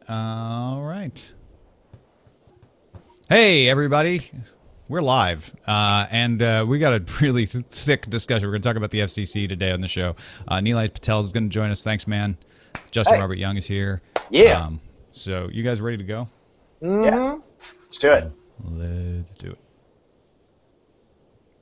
All right. Hey, everybody. We're live, and we got a really thick discussion. We're going to talk about the FCC today on the show. Nilay Patel is going to join us. Thanks, man. JustinRYoung is here. Yeah. So you guys ready to go? Yeah. Let's do it. Let's do it.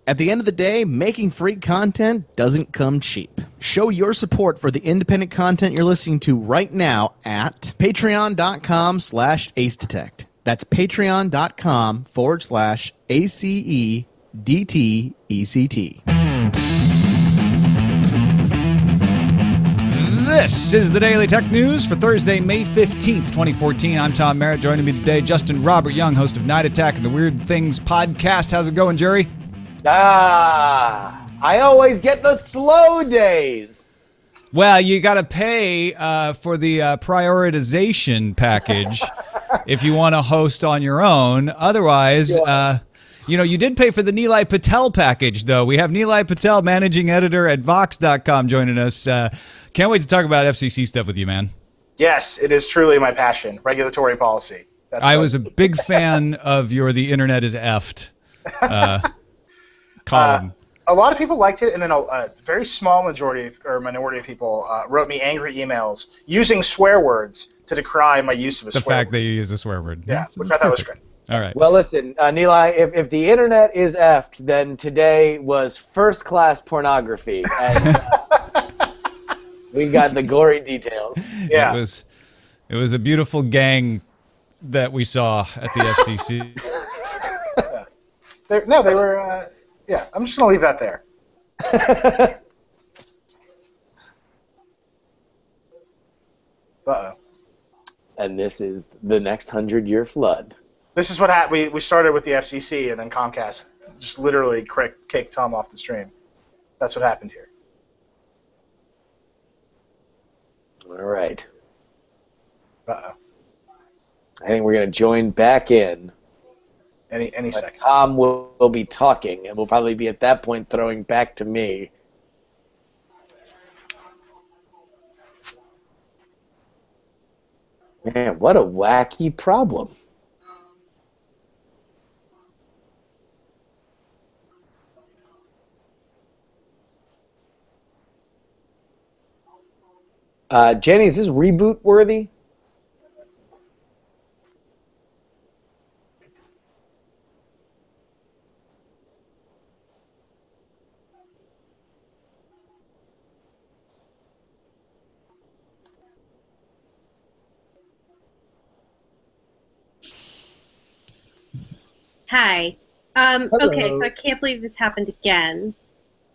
At the end of the day, making free content doesn't come cheap. Show your support for the independent content you're listening to right now at patreon.com/acedetect. That's patreon.com/ACEDTECT. This is the Daily Tech News for Thursday, May 15th, 2014. I'm Tom Merritt. Joining me today, JustinRYoung, host of Night Attack and the Weird Things podcast. How's it going, Jerry? I always get the slow days. Well, you got to pay for the prioritization package if you want to host on your own. Otherwise, you did pay for the Nilay Patel package, though. We have Nilay Patel, managing editor at Vox.com, joining us. Can't wait to talk about FCC stuff with you, man. Yes, it is truly my passion, regulatory policy. I was a big fan of your The Internet is Effed column. A lot of people liked it, and then a very small minority of people wrote me angry emails using swear words to decry my use of a swear word. The fact that you use a swear word. Yeah, which I thought was great. All right. Well, listen, Nilay, if the internet is effed, then today was first-class pornography, and we got the gory details. Yeah. It was a beautiful gang that we saw at the FCC. They were... yeah, I'm just going to leave that there. Uh-oh. And this is the next 100-year flood. This is what happened. We started with the FCC, and then Comcast just literally kicked Tom off the stream. That's what happened here. All right. Uh-oh. I think we're going to join back in. Any second. Tom will be talking, and we'll probably be at that point throwing back to me. Man, what a wacky problem. Jenny, is this reboot worthy? Hi. Okay, so I can't believe this happened again.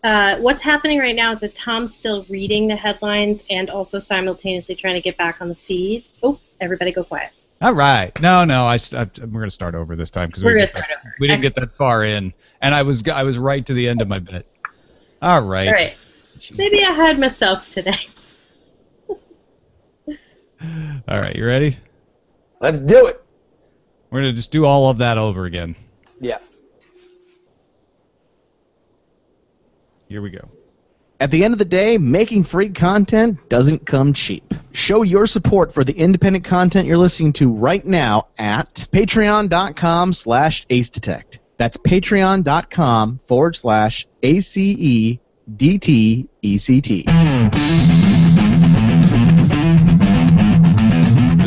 What's happening right now is that Tom's still reading the headlines and also simultaneously trying to get back on the feed. Oh, everybody go quiet. All right. No, we're going to start over this time because we didn't get that far in, and I was right to the end of my bit. All right. All right. Maybe I had myself today. All right, you ready? Let's do it. We're going to just do all of that over again. Yeah. Here we go. At the end of the day, making free content doesn't come cheap. Show your support for the independent content you're listening to right now at patreon.com/acedetect. That's patreon.com/ACEDTECT.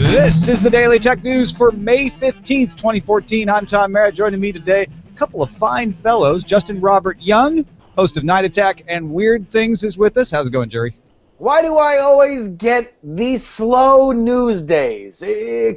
This is the Daily Tech News for May 15th, 2014. I'm Tom Merritt. Joining me today, a couple of fine fellows. JustinRYoung, host of Night Attack and Weird Things, is with us. How's it going, Jerry? Why do I always get these slow news days?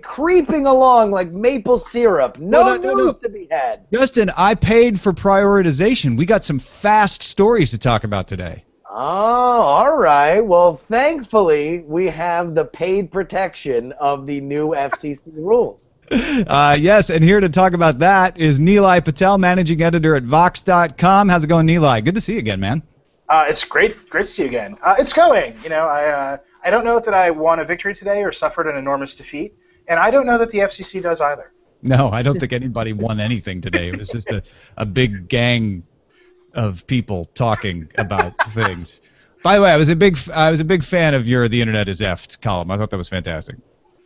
Creeping along like maple syrup. No news to be had. Justin, I paid for prioritization. We got some fast stories to talk about today. Oh, all right. Well, thankfully, we have the paid protection of the new FCC rules. Yes, and here to talk about that is Nilay Patel, managing editor at Vox.com. How's it going, Nilay? Good to see you again, man. It's great to see you again. It's going. I don't know that I won a victory today or suffered an enormous defeat, and I don't know that the FCC does either. No, I don't think anybody won anything today. It was just a big gang of people talking about things. By the way, I was a big fan of your "The Internet is Effed" column. I thought that was fantastic.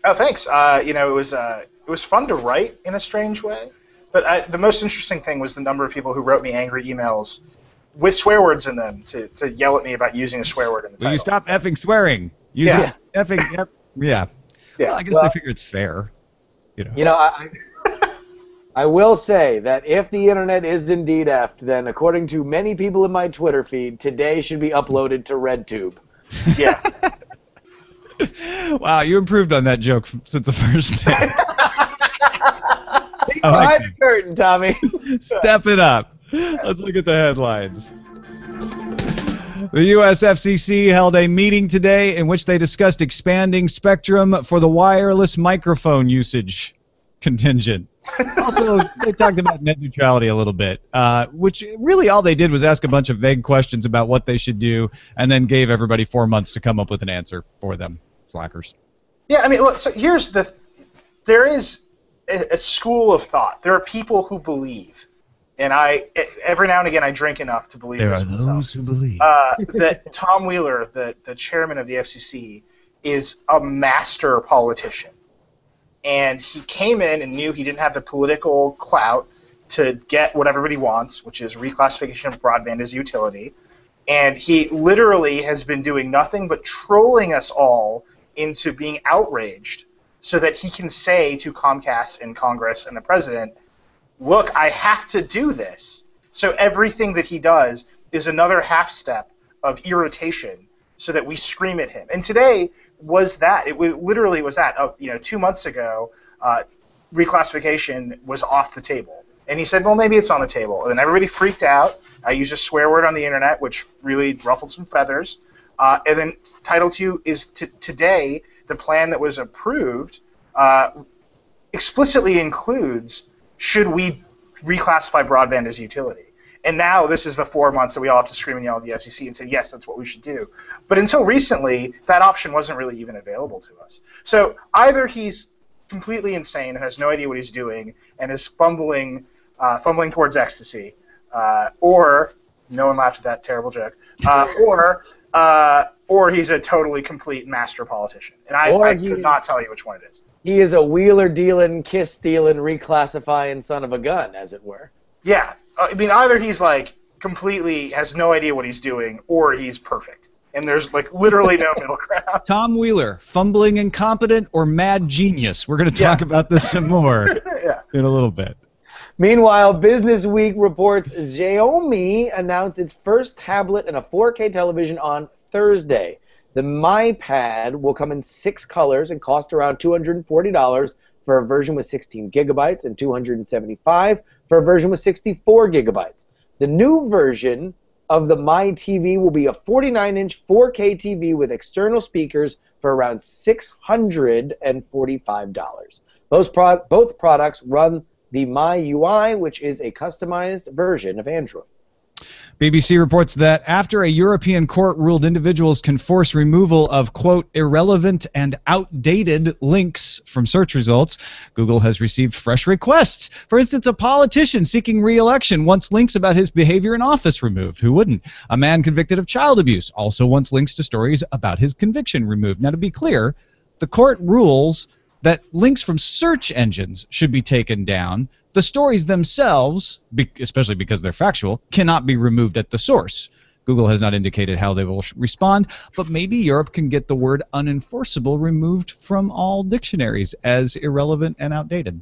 Oh, thanks. It was fun to write in a strange way, but the most interesting thing was the number of people who wrote me angry emails with swear words in them to yell at me about using a swear word in the title. Will you stop effing swearing? Effing. Yep. Yeah. Well, I guess they figure it's fair. I will say that if the internet is indeed effed, then according to many people in my Twitter feed, today should be uploaded to RedTube. Yeah. Wow, you improved on that joke since the first day. Behind the curtain, Tommy. Step it up. Let's look at the headlines. The U.S. FCC held a meeting today in which they discussed expanding spectrum for the wireless microphone usage contingent. Also, they talked about net neutrality a little bit, which really all they did was ask a bunch of vague questions about what they should do and then gave everybody 4 months to come up with an answer for them. Slackers. Yeah, I mean, look, so there is a school of thought. There are people who believe, and every now and again I drink enough to believe there this are myself, those who believe that Tom Wheeler, the chairman of the FCC, is a master politician. And he came in and knew he didn't have the political clout to get what everybody wants, which is reclassification of broadband as a utility. And he literally has been doing nothing but trolling us all into being outraged so that he can say to Comcast and Congress and the president, look, I have to do this. So everything that he does is another half step of irritation so that we scream at him. And today was that. It was literally was that. 2 months ago, reclassification was off the table. And he said, well, maybe it's on the table. And then everybody freaked out. I used a swear word on the internet, which really ruffled some feathers. And then Title II is today, the plan that was approved explicitly includes, should we reclassify broadband as a utility? And now this is the 4 months that we all have to scream and yell at the FCC and say, yes, that's what we should do. But until recently, that option wasn't really even available to us. So either he's completely insane and has no idea what he's doing and is fumbling towards ecstasy, or no one laughed at that terrible joke, or he's a totally complete master politician. And I could not tell you which one it is. He is a wheeler-dealing, kiss-stealing, reclassifying son of a gun, as it were. Yeah. I mean, either he's like completely has no idea what he's doing, or he's perfect, and there's like literally no middle ground. Tom Wheeler, fumbling incompetent or mad genius? We're going to talk about this some more in a little bit. Meanwhile, Business Week reports Xiaomi announced its first tablet and a 4K television on Thursday. The MyPad will come in 6 colors and cost around $240 for a version with 16 gigabytes and $275 for a version with 64 gigabytes. The new version of the My TV will be a 49-inch 4K TV with external speakers for around $645. Both products run the My UI, which is a customized version of Android. BBC reports that after a European court ruled individuals can force removal of, quote, irrelevant and outdated links from search results, Google has received fresh requests. For instance, a politician seeking re-election wants links about his behavior in office removed. Who wouldn't? A man convicted of child abuse also wants links to stories about his conviction removed. Now, to be clear, the court rules that links from search engines should be taken down. The stories themselves, especially because they're factual, cannot be removed at the source. Google has not indicated how they will respond, but maybe Europe can get the word unenforceable removed from all dictionaries as irrelevant and outdated.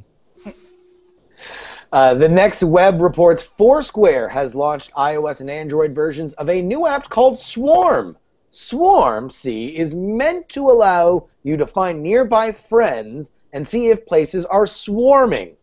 The Next Web reports Foursquare has launched iOS and Android versions of a new app called Swarm. Swarm, is meant to allow you to find nearby friends and see if places are swarming.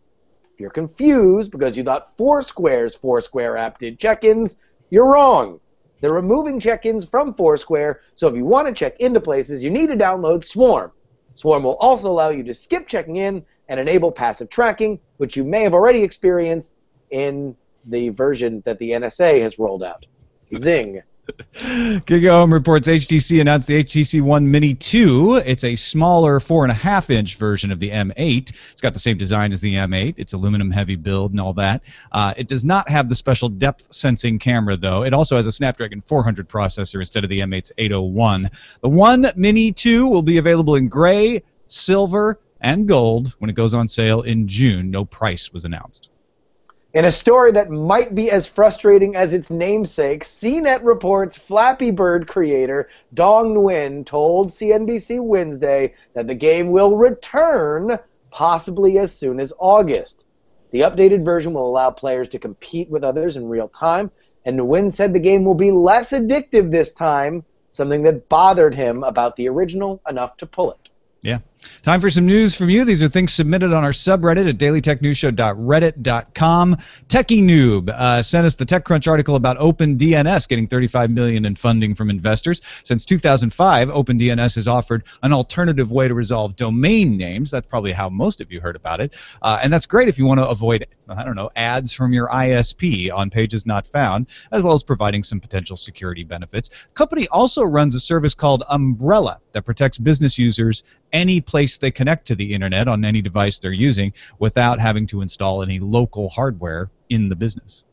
If you're confused because you thought Foursquare's Foursquare app did check-ins, you're wrong. They're removing check-ins from Foursquare, so if you want to check into places, you need to download Swarm. Swarm will also allow you to skip checking in and enable passive tracking, which you may have already experienced in the version that the NSA has rolled out. Zing. GigaOM reports HTC announced the HTC One Mini 2. It's a smaller 4.5-inch version of the M8. It's got the same design as the M8. It's aluminum-heavy build and all that. It does not have the special depth-sensing camera, though. It also has a Snapdragon 400 processor instead of the M8's 801. The One Mini 2 will be available in gray, silver, and gold when it goes on sale in June. No price was announced. In a story that might be as frustrating as its namesake, CNET reports Flappy Bird creator Dong Nguyen told CNBC Wednesday that the game will return possibly as soon as August. The updated version will allow players to compete with others in real time, and Nguyen said the game will be less addictive this time, something that bothered him about the original enough to pull it. Yeah. Time for some news from you. These are things submitted on our subreddit at dailytechnewsshow.reddit.com. Techie Noob sent us the TechCrunch article about OpenDNS getting $35 million in funding from investors. Since 2005, OpenDNS has offered an alternative way to resolve domain names. That's probably how most of you heard about it. And that's great if you want to avoid, I don't know, ads from your ISP on pages not found, as well as providing some potential security benefits. The company also runs a service called Umbrella that protects business users any place they connect to the internet on any device they're using without having to install any local hardware in the business.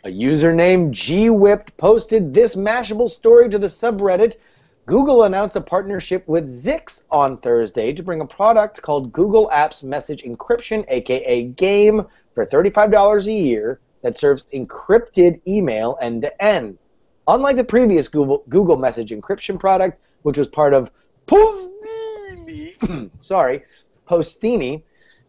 A user named geewhipped posted this Mashable story to the subreddit. Google announced a partnership with Zix on Thursday to bring a product called Google Apps Message Encryption, aka GAME, for $35 a year that serves encrypted email end-to-end. Unlike the previous Google Message Encryption product, which was part of Postini,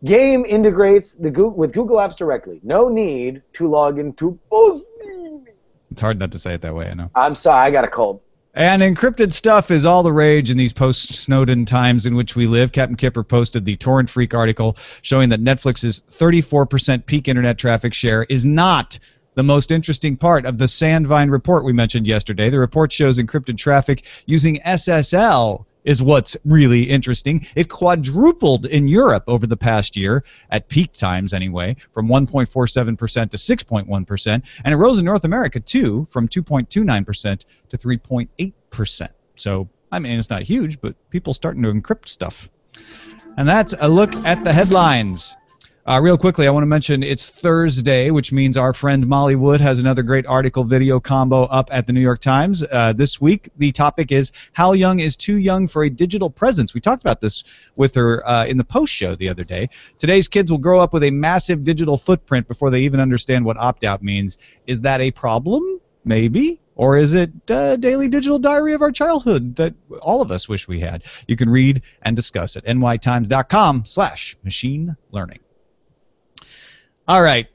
GAME integrates with Google Apps directly. No need to log into Postini. It's hard not to say it that way, I know. I'm sorry, I got a cold. And encrypted stuff is all the rage in these post-Snowden times in which we live. Captain Kipper posted the Torrent Freak article showing that Netflix's 34% peak internet traffic share is not the most interesting part of the Sandvine report we mentioned yesterday. The report shows encrypted traffic using SSL is what's really interesting. It quadrupled in Europe over the past year, at peak times anyway, from 1.47% to 6.1%, and it rose in North America too, from 2.29% to 3.8%. So, I mean, it's not huge, but people starting to encrypt stuff. And that's a look at the headlines. Real quickly, I want to mention it's Thursday, which means our friend Molly Wood has another great article video combo up at the New York Times. This week, the topic is How Young is Too Young for a Digital Presence. We talked about this with her in the post show the other day. Today's kids will grow up with a massive digital footprint before they even understand what opt-out means. Is that a problem? Maybe. Or is it daily digital diary of our childhood that all of us wish we had? You can read and discuss at nytimes.com/machine learning. All right,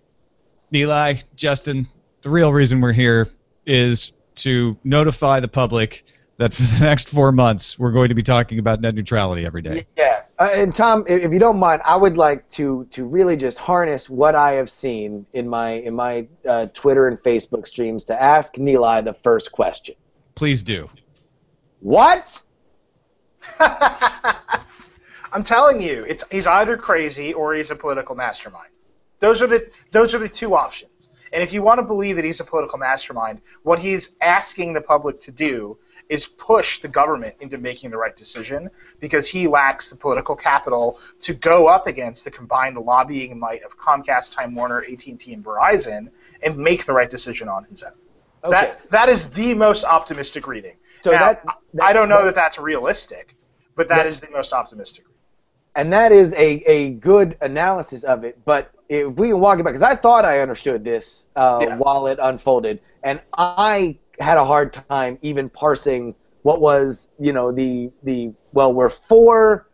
Nilay, Justin, the real reason we're here is to notify the public that for the next 4 months we're going to be talking about net neutrality every day. Yeah, and Tom, if you don't mind, I would like to really just harness what I have seen in my Twitter and Facebook streams to ask Nilay the first question. Please do. What? I'm telling you, he's either crazy or he's a political mastermind. Those are the two options. And if you want to believe that he's a political mastermind, what he's asking the public to do is push the government into making the right decision because he lacks the political capital to go up against the combined lobbying might of Comcast, Time Warner, AT&T, and Verizon and make the right decision on his own. Okay. That is the most optimistic reading. So now, I don't know that that's realistic, but that is the most optimistic reading. And that is a good analysis of it, but if we can walk it back, because I thought I understood this while it unfolded, and I had a hard time even parsing what was, we're for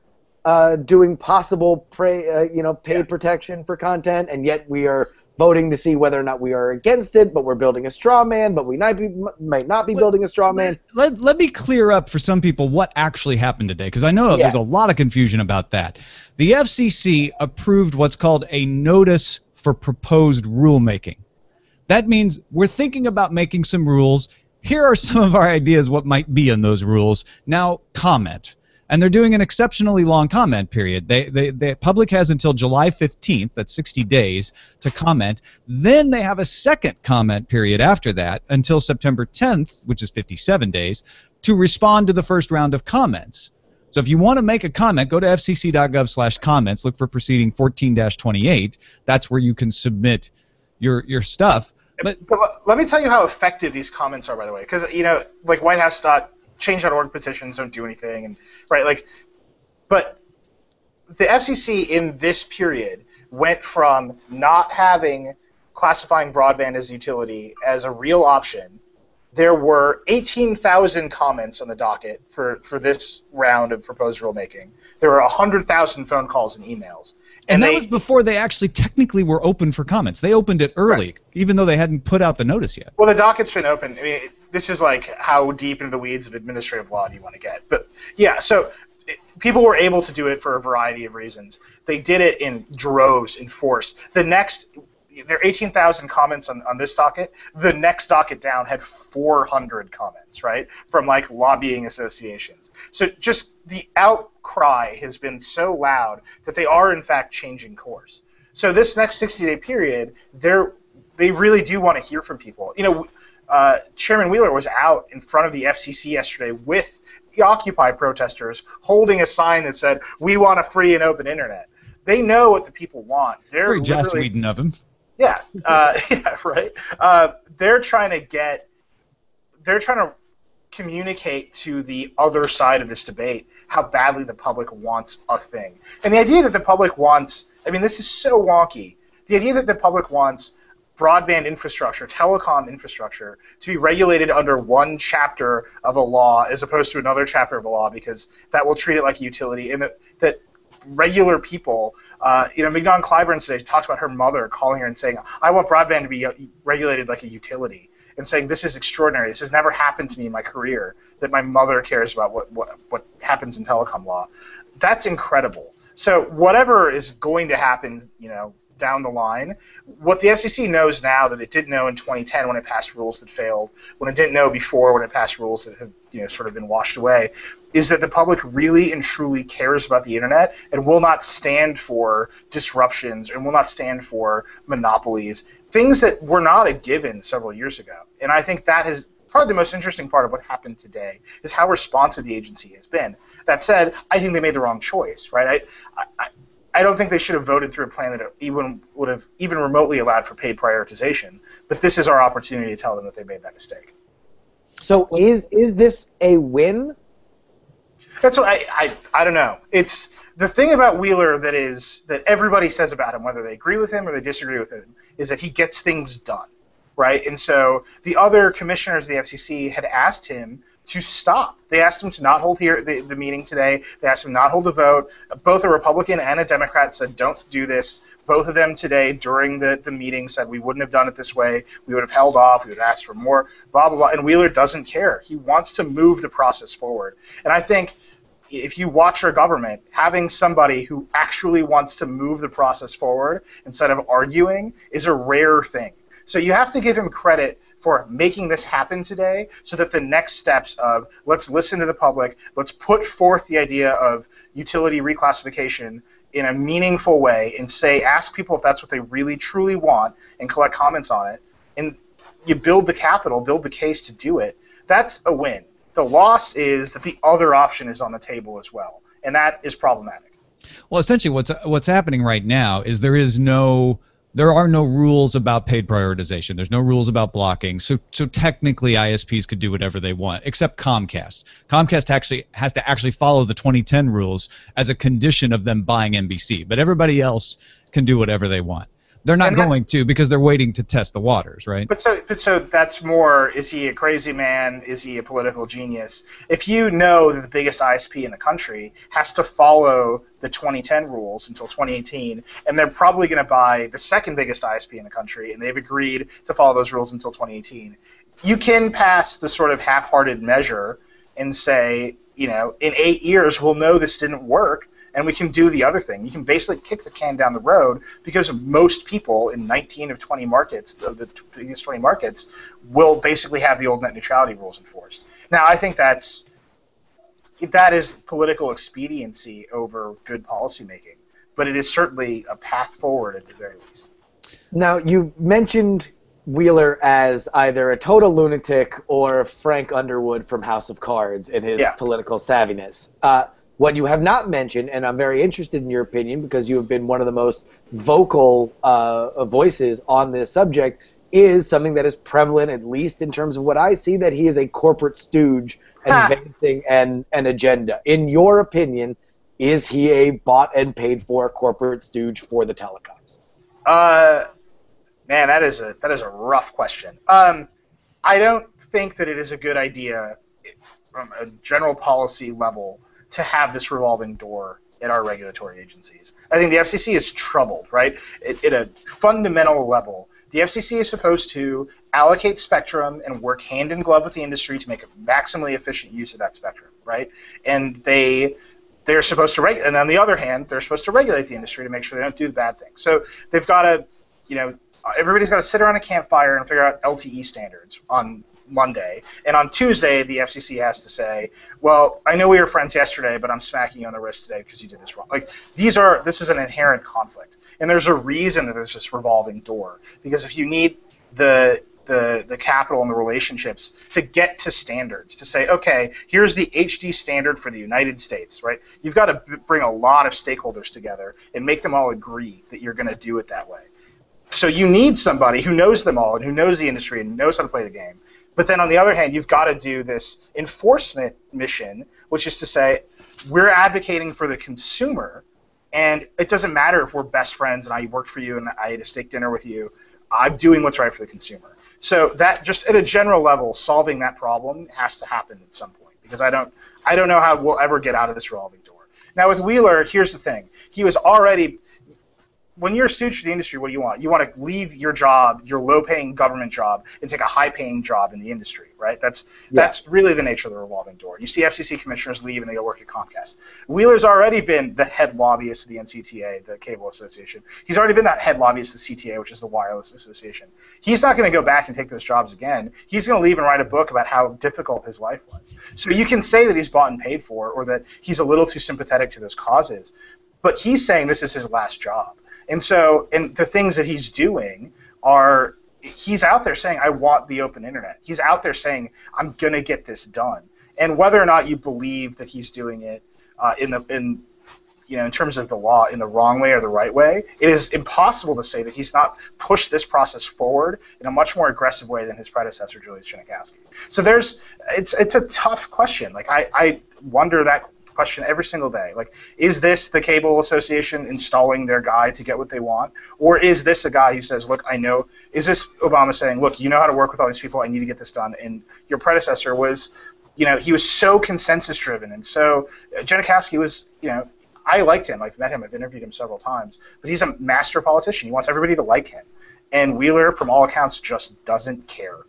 doing possible paid protection for content, and yet we are voting to see whether or not we are against it, but we're building a straw man, but we might not be building a straw man. Let me clear up for some people what actually happened today, because I know there's a lot of confusion about that. The FCC approved what's called a notice for proposed rulemaking. That means we're thinking about making some rules. Here are some of our ideas what might be in those rules. Now comment. And they're doing an exceptionally long comment period. The public has until July 15th, that's 60 days, to comment. Then they have a second comment period after that until September 10th, which is 57 days, to respond to the first round of comments. So if you want to make a comment, go to fcc.gov/comments, look for proceeding 14-28. That's where you can submit your stuff. But let me tell you how effective these comments are, by the way, because like White House Change.org petitions don't do anything, and but the FCC in this period went from not having classifying broadband as utility as a real option. There were 18,000 comments on the docket for this round of proposed rulemaking. There were 100,000 phone calls and emails. And that was before they actually technically were open for comments. They opened it early, right, even though they hadn't put out the notice yet. Well, the docket's been open. I mean, this is like how deep into the weeds of administrative law do you want to get? But yeah, so people were able to do it for a variety of reasons. They did it in droves, in force. There are 18,000 comments on this docket. The next docket down had 400 comments, right, from like lobbying associations. So just the outcry has been so loud that they are in fact changing course. So this next 60-day period, they really do want to hear from people. You know, Chairman Wheeler was out in front of the FCC yesterday with the Occupy protesters holding a sign that said, "We want a free and open internet." They know what the people want. They're very Joss Whedon of him. Yeah, yeah, right. They're trying to communicate to the other side of this debate how badly the public wants a thing. And the idea that the public wants, I mean, this is so wonky. The idea that the public wants broadband infrastructure, telecom infrastructure, to be regulated under one chapter of a law as opposed to another chapter of a law because that will treat it like a utility, and that regular people, you know, Mignon Clyburn today talked about her mother calling her and saying, "I want broadband to be regulated like a utility," and saying, "This is extraordinary. This has never happened to me in my career, that my mother cares about what happens in telecom law." That's incredible. So whatever is going to happen, you know, down the line, what the FCC knows now that it didn't know in 2010 when it passed rules that failed, when it didn't know before when it passed rules that have, you know, sort of been washed away, is that the public really and truly cares about the internet and will not stand for disruptions and will not stand for monopolies, things that were not a given several years ago. And I think that is probably the most interesting part of what happened today, is how responsive the agency has been. That said, I think they made the wrong choice, right? I don't think they should have voted through a plan that would have even remotely allowed for paid prioritization, but this is our opportunity to tell them that they made that mistake. So is this a win? That's what I don't know. It's the thing about Wheeler that everybody says about him, whether they agree with him or they disagree with him, is that he gets things done, right? And so the other commissioners of the FCC had asked him to stop. They asked him to not hold the meeting today. They asked him not hold a vote. Both a Republican and a Democrat said, "Don't do this." Both of them today during the meeting said, "We wouldn't have done it this way. We would have held off. We would have asked for more, blah, blah, blah." And Wheeler doesn't care. He wants to move the process forward. And I think if you watch our government, having somebody who actually wants to move the process forward instead of arguing is a rare thing. So you have to give him credit for making this happen today, so that the next steps of let's listen to the public, let's put forth the idea of utility reclassification in a meaningful way and ask people if that's what they really truly want and collect comments on it, and you build the capital, build the case to do it. That's a win. The loss is that the other option is on the table as well, and that is problematic. Well, essentially what's happening right now is there are no rules about paid prioritization. There's no rules about blocking. So technically ISPs could do whatever they want, except Comcast. Comcast actually has to follow the 2010 rules as a condition of them buying NBC. But everybody else can do whatever they want. They're not going to, because they're waiting to test the waters, right? But so that's more, is he a crazy man? Is he a political genius? If you know that the biggest ISP in the country has to follow the 2010 rules until 2018, and they're probably going to buy the second biggest ISP in the country, and they've agreed to follow those rules until 2018, you can pass the sort of half-hearted measure and say, you know, in 8 years we'll know this didn't work, and we can do the other thing. You can basically kick the can down the road because most people in 19 of 20 markets, of the biggest 20 markets, will basically have the old net neutrality rules enforced. Now, I think that is political expediency over good policymaking, but it is certainly a path forward at the very least. Now, you mentioned Wheeler as either a total lunatic or Frank Underwood from House of Cards in his political savviness. What you have not mentioned, and I'm very interested in your opinion because you have been one of the most vocal voices on this subject, is something that is prevalent, at least in terms of what I see, that he is a corporate stooge advancing an agenda. In your opinion, Is he a bought and paid for corporate stooge for the telecoms? Man, that is a rough question. I don't think that it is a good idea from a general policy level to have this revolving door at our regulatory agencies. I think the FCC is troubled, right? At a fundamental level, the FCC is supposed to allocate spectrum and work hand in glove with the industry to make a maximally efficient use of that spectrum, right? And they're supposed to and on the other hand, they're supposed to regulate the industry to make sure they don't do the bad things. So they've got to, everybody's got to sit around a campfire and figure out LTE standards on Monday, and on Tuesday the FCC has to say, well, I know we were friends yesterday, but I'm smacking you on the wrist today because you did this wrong. Like this is an inherent conflict, and there's a reason that there's this revolving door, because if you need the capital and the relationships to get to standards, to say, okay, here's the HD standard for the United States, right? You've got to bring a lot of stakeholders together and make them all agree that you're going to do it that way. So you need somebody who knows them all and who knows the industry and knows how to play the game. But then on the other hand, you've got to do this enforcement mission, which is to say, we're advocating for the consumer, and it doesn't matter if we're best friends and I worked for you and I ate a steak dinner with you. I'm doing what's right for the consumer. So that, just at a general level, solving that problem has to happen at some point, because I don't know how we'll ever get out of this revolving door. Now with Wheeler, here's the thing: he was already. When you're a stooge for the industry, what do you want? You want to leave your job, your low-paying government job, and take a high-paying job in the industry, right? That's really the nature of the revolving door. You see FCC commissioners leave and they go work at Comcast. Wheeler's already been the head lobbyist of the NCTA, the Cable Association. He's already been that head lobbyist of the CTA, which is the Wireless Association. He's not going to go back and take those jobs again. He's going to leave and write a book about how difficult his life was. So you can say that he's bought and paid for, or that he's a little too sympathetic to those causes, but he's saying this is his last job. And so, and the things that he's doing are, he's out there saying, I want the open internet. He's out there saying, I'm going to get this done. And whether or not you believe that he's doing it in terms of the law in the wrong way or the right way, it is impossible to say that he's not pushed this process forward in a much more aggressive way than his predecessor, Julius Genachowski. So it's a tough question. Like I wonder that question every single day. Like, is this the Cable Association installing their guy to get what they want? Or is this a guy who says, look, I know, is this Obama saying, look, you know how to work with all these people, I need to get this done? And your predecessor was, he was so consensus driven. And so Genachowski was, I liked him. I've met him. I've interviewed him several times. But he's a master politician. He wants everybody to like him. And Wheeler, from all accounts, just doesn't care.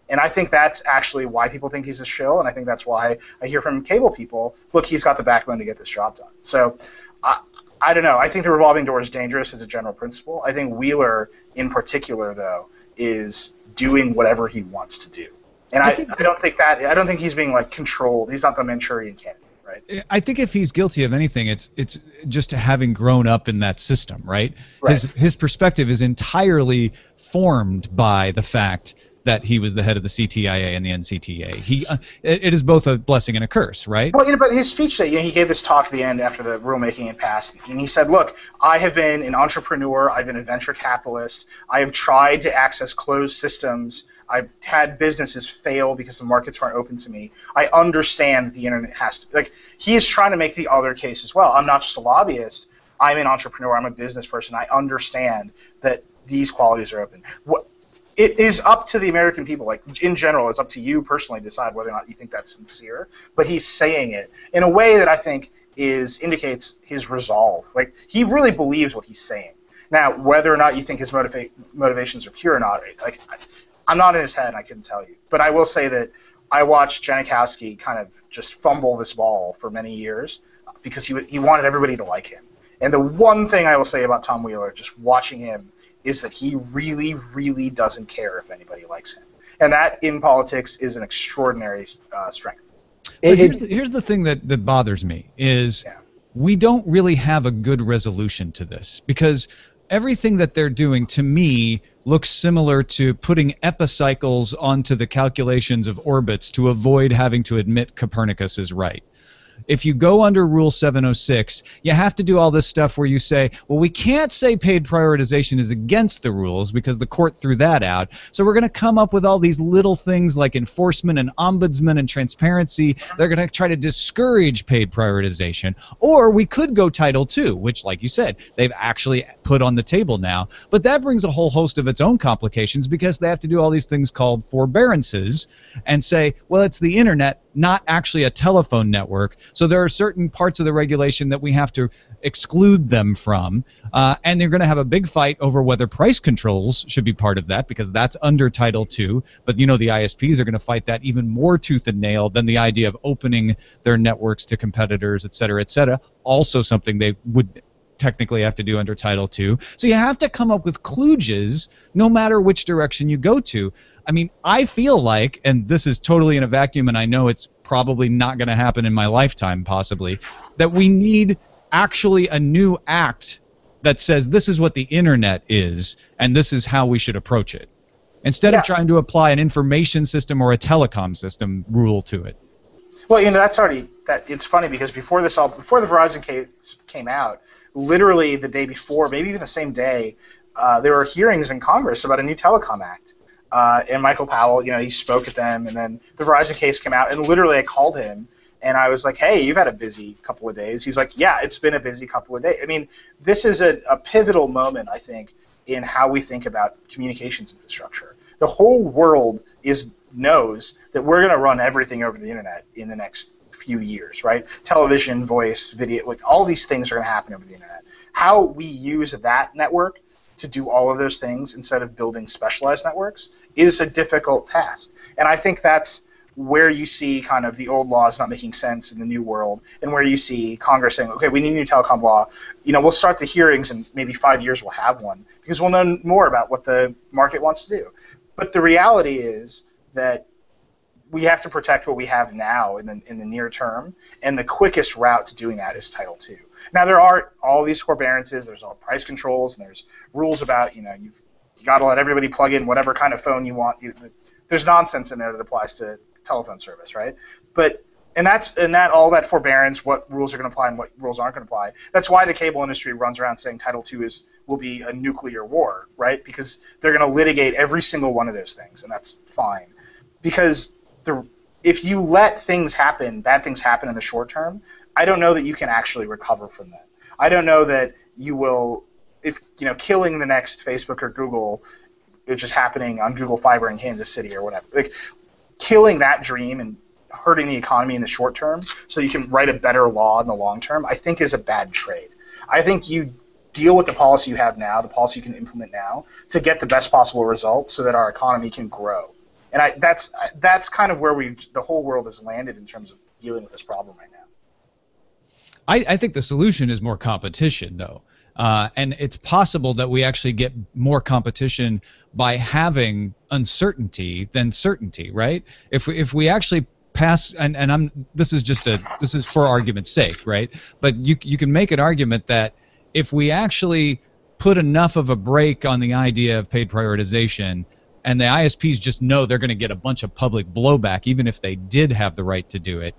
And I think that's actually why people think he's a shill, and I think that's why I hear from cable people, look, he's got the backbone to get this job done. So I don't know. I think the revolving door is dangerous as a general principle. I think Wheeler, in particular, though, is doing whatever he wants to do. And I don't think he's being controlled. He's not the Manchurian candidate. Right. I think if he's guilty of anything, it's just having grown up in that system, right? His perspective is entirely formed by the fact that he was the head of the CTIA and the NCTA. It is both a blessing and a curse, right? Well, but his speech, he gave this talk at the end after the rulemaking had passed, and he said, look, I have been an entrepreneur, I've been a venture capitalist, I have tried to access closed systems, I've had businesses fail because the markets weren't open to me. I understand that the internet has to, he is trying to make the other case as well. I'm not just a lobbyist, I'm an entrepreneur, I'm a business person, I understand that these qualities are open. It is up to the American people, in general, it's up to you personally to decide whether or not you think that's sincere, but he's saying it in a way that I think indicates his resolve. He really believes what he's saying. Now, whether or not you think his motivations are pure or not, I'm not in his head, and I couldn't tell you. But I will say that I watched Genachowski kind of just fumble this ball for many years because he wanted everybody to like him. And the one thing I will say about Tom Wheeler, just watching him, is that he really, really doesn't care if anybody likes him. And that, in politics, is an extraordinary strength. Here's the thing that bothers me, is we don't really have a good resolution to this, because everything that they're doing, to me, looks similar to putting epicycles onto the calculations of orbits to avoid having to admit Copernicus is right. if you go under Rule 706, you have to do all this stuff where you say, well, we can't say paid prioritization is against the rules because the court threw that out. So we're going to come up with all these little things like enforcement and ombudsman and transparency. They're going to try to discourage paid prioritization. Or we could go Title II, which, like you said, they've actually put on the table now. But that brings a whole host of its own complications because they have to do all these things called forbearances and say, well, it's the internet, not actually a telephone network. So there are certain parts of the regulation that we have to exclude them from. And they're going to have a big fight over whether price controls should be part of that because that's under Title II. But, you know, the ISPs are going to fight that even more tooth and nail than the idea of opening their networks to competitors, et cetera, et cetera. Also something they would technically have to do under Title II. So you have to come up with kludges no matter which direction you go to. I mean, I feel like, and this is totally in a vacuum, and I know it's probably not going to happen in my lifetime possibly, that we need actually a new act that says this is what the internet is and this is how we should approach it, instead of trying to apply an information system or a telecom system rule to it. Well, you know, that's already that. It's funny because before the Verizon case came out, literally the day before, maybe even the same day, there were hearings in Congress about a new telecom act. And Michael Powell, you know, he spoke at them, and then the Verizon case came out, and literally I called him, and I was like, hey, you've had a busy couple of days. He's like, yeah, it's been a busy couple of days. I mean, this is a pivotal moment, I think, in how we think about communications infrastructure. The whole world knows that we're going to run everything over the internet in the next few years, right? Television, voice, video, like all these things are going to happen over the internet. How we use that network to do all of those things instead of building specialized networks is a difficult task. And I think that's where you see kind of the old laws not making sense in the new world, and where you see Congress saying, okay, we need a new telecom law. You know, we'll start the hearings in maybe 5 years we'll have one because we'll know more about what the market wants to do. But the reality is that we have to protect what we have now in the near term, and the quickest route to doing that is Title II. Now, there are all these forbearances, there's all price controls, and there's rules about, you know, you got to let everybody plug in whatever kind of phone you want. There's nonsense in there that applies to telephone service, right? But all that forbearance, what rules are going to apply and what rules aren't going to apply. That's why the cable industry runs around saying Title II will be a nuclear war, right? Because they're going to litigate every single one of those things, and that's fine. Because if you let things happen, bad things happen in the short term, I don't know that you can actually recover from that. I don't know that you will, if you know, killing the next Facebook or Google, which is happening on Google Fiber in Kansas City or whatever, like killing that dream and hurting the economy in the short term so you can write a better law in the long term, I think is a bad trade. I think you deal with the policy you have now, the policy you can implement now, to get the best possible result so that our economy can grow. And that's kind of where the whole world has landed in terms of dealing with this problem right now. I think the solution is more competition, though. And it's possible that we actually get more competition by having uncertainty than certainty, right? If we actually pass, and this is for argument's sake, right? But you can make an argument that if we actually put enough of a brake on the idea of paid prioritization, and the ISPs just know they're going to get a bunch of public blowback, even if they did have the right to do it,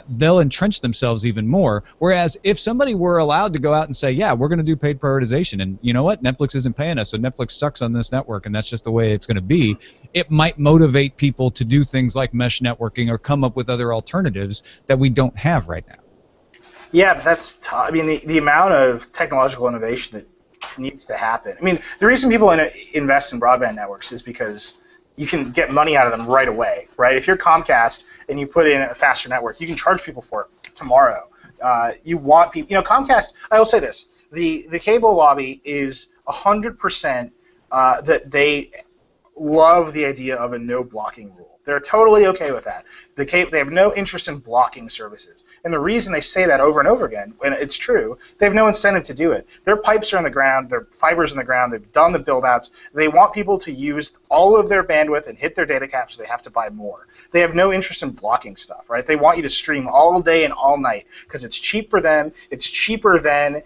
they'll entrench themselves even more. Whereas if somebody were allowed to go out and say, yeah, we're going to do paid prioritization, and you know what, Netflix isn't paying us, so Netflix sucks on this network, and that's just the way it's going to be, it might motivate people to do things like mesh networking or come up with other alternatives that we don't have right now. Yeah, but that's tough. I mean, the amount of technological innovation that needs to happen. I mean, the reason people invest in broadband networks is because you can get money out of them right away, right? If you're Comcast and you put in a faster network, you can charge people for it tomorrow. You want people, you know, Comcast, I will say this, the cable lobby is 100% that they love the idea of a no blocking rule. They're totally okay with that. They have no interest in blocking services. And the reason they say that over and over again, and it's true, they have no incentive to do it. Their pipes are in the ground, their fiber's in the ground, they've done the build-outs. They want people to use all of their bandwidth and hit their data cap, so they have to buy more. They have no interest in blocking stuff, right? They want you to stream all day and all night because it's cheap for them. It's cheaper than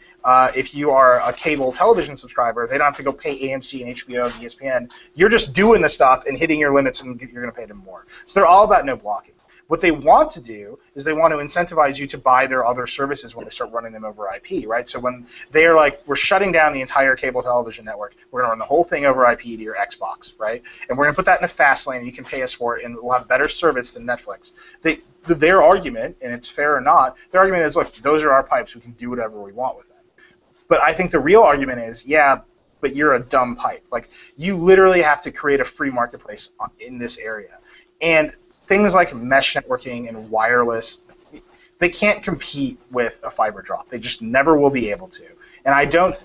if you are a cable television subscriber. They don't have to go pay AMC and HBO and ESPN. You're just doing the stuff and hitting your limits, and you're going to pay them more. So they're all about no blocking. What they want to do is they want to incentivize you to buy their other services when they start running them over IP, right? So when they are like, we're shutting down the entire cable television network, we're going to run the whole thing over IP to your Xbox, right? And we're going to put that in a fast lane, and you can pay us for it, and we'll have better service than Netflix. Their argument, and it's fair or not, their argument is, look, those are our pipes. We can do whatever we want with them. But I think the real argument is, yeah, but you're a dumb pipe. Like, you literally have to create a free marketplace in this area. And things like mesh networking and wireless, they can't compete with a fiber drop. They just never will be able to. And I don't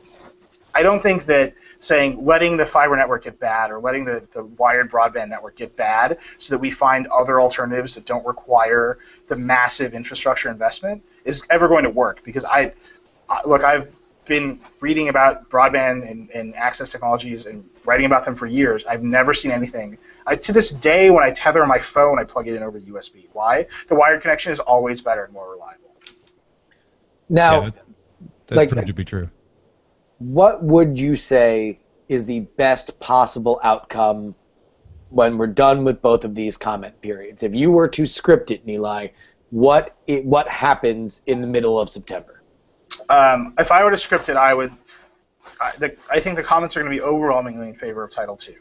think that saying letting the fiber network get bad or letting the wired broadband network get bad so that we find other alternatives that don't require the massive infrastructure investment is ever going to work. Because look, I've been reading about broadband and access technologies and writing about them for years. I've never seen anything. To this day, when I tether my phone, I plug it in over USB. Why? The wired connection is always better and more reliable. Now, yeah, that's proved to be true. What would you say is the best possible outcome when we're done with both of these comment periods? If you were to script it, Nilay, what happens in the middle of September? If I were to script it, I think the comments are going to be overwhelmingly in favor of Title II.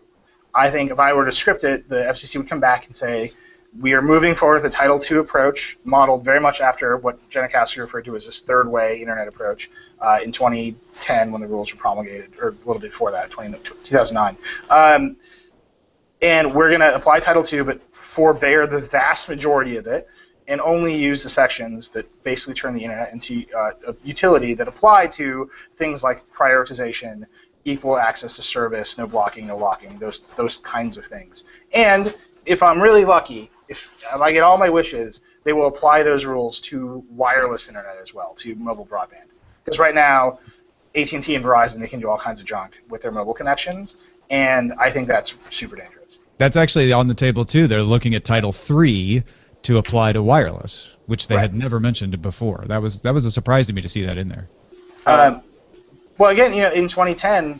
I think if I were to script it, the FCC would come back and say, we are moving forward with a Title II approach, modeled very much after what Jenna Cassidy referred to as this third-way internet approach in 2010 when the rules were promulgated, or a little bit before that, 2009. And we're going to apply Title II, but forbear the vast majority of it, and only use the sections that basically turn the internet into a utility that apply to things like prioritization, equal access to service, no blocking, no locking, those kinds of things. And if I'm really lucky, if I get all my wishes, they will apply those rules to wireless internet as well, to mobile broadband. Because right now, AT&T and Verizon, they can do all kinds of junk with their mobile connections, and I think that's super dangerous. That's actually on the table, too. They're looking at Title III to apply to wireless, which they had never mentioned before. That was a surprise to me to see that in there. Well, again, in 2010,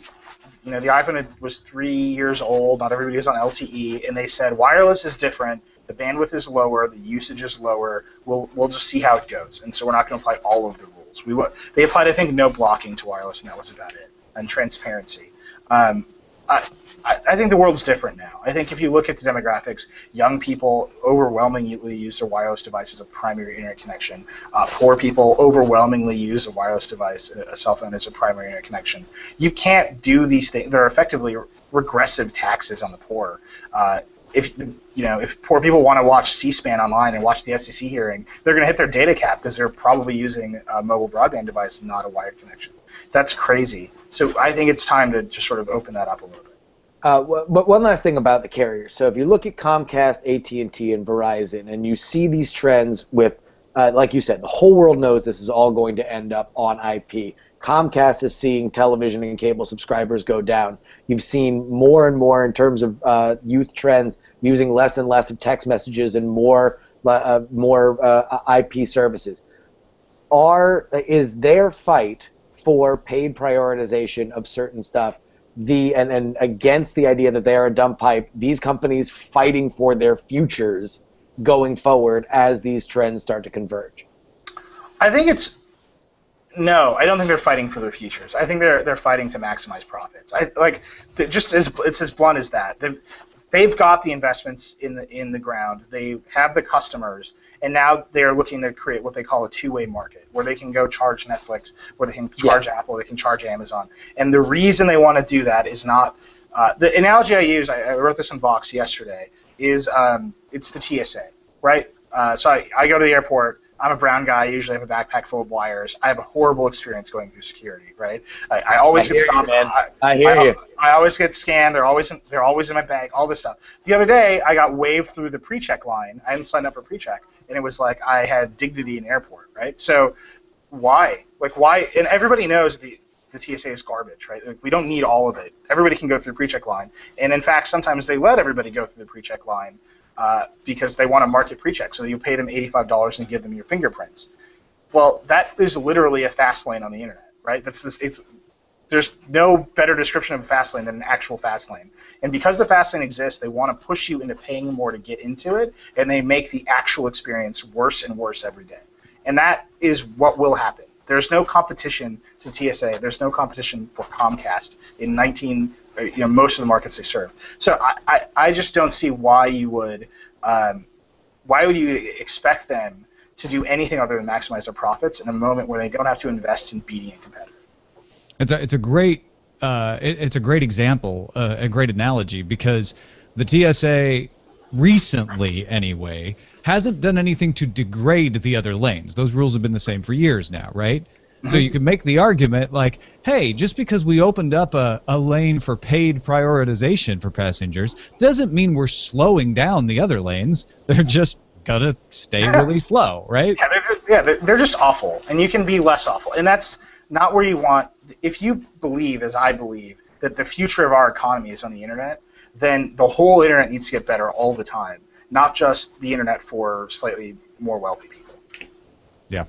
the iPhone was 3 years old. Not everybody was on LTE, and they said wireless is different. The bandwidth is lower. The usage is lower. We'll just see how it goes, and so we're not going to apply all of the rules. They applied, I think, no blocking to wireless, and that was about it, and transparency. I think the world's different now. I think if you look at the demographics, young people overwhelmingly use their wireless device as a primary internet connection. Poor people overwhelmingly use a wireless device, a cell phone, as a primary internet connection. You can't do these things. They're effectively regressive taxes on the poor. If poor people want to watch C-SPAN online and watch the FCC hearing, they're going to hit their data cap because they're probably using a mobile broadband device, not a wired connection. That's crazy. So I think it's time to just sort of open that up a little bit. But one last thing about the carriers. So if you look at Comcast, AT&T, and Verizon, and you see these trends with, like you said, the whole world knows this is all going to end up on IP. Comcast is seeing television and cable subscribers go down. You've seen more and more in terms of youth trends using less and less of text messages and more IP services. Is their fight for paid prioritization of certain stuff and against the idea that they are a dumb pipe, these companies fighting for their futures going forward as these trends start to converge? I think no, I don't think they're fighting for their futures. I think they're fighting to maximize profits. It's as blunt as that. They've got the investments in the ground. They have the customers, and now they're looking to create what they call a two-way market, where they can go charge Netflix, where they can charge Apple, they can charge Amazon. And the reason they want to do that is not the analogy I use. I wrote this in Vox yesterday. It's the TSA, right? So I go to the airport. I'm a brown guy. I usually have a backpack full of wires. I have a horrible experience going through security, right? I always get stopped. I hear you. I always get scanned. They're always in my bag. All this stuff. The other day, I got waved through the pre-check line. I hadn't signed up for pre-check, and it was like I had dignity in airport, right? So why? Why? And everybody knows the TSA is garbage, right? We don't need all of it. Everybody can go through the pre-check line, and in fact, sometimes they let everybody go through the pre-check line. Because they want to market pre-check, so you pay them $85 and give them your fingerprints. Well, that is literally a fast lane on the internet, right? there's no better description of a fast lane than an actual fast lane. And because the fast lane exists, they want to push you into paying more to get into it, and they make the actual experience worse and worse every day. And that is what will happen. There's no competition to TSA. There's no competition for Comcast in most of the markets they serve. So I just don't see why you would expect them to do anything other than maximize their profits in a moment where they don't have to invest in beating a competitor. It's a great example, a great analogy, because the TSA recently, anyway, hasn't done anything to degrade the other lanes. Those rules have been the same for years now, right? So you can make the argument like, hey, just because we opened up a lane for paid prioritization for passengers doesn't mean we're slowing down the other lanes. They're just gonna stay really slow, right? They're just awful, and you can be less awful, and that's not where you want. If you believe, as I believe, that the future of our economy is on the internet, then the whole internet needs to get better all the time, not just the internet for slightly more wealthy people. Yeah.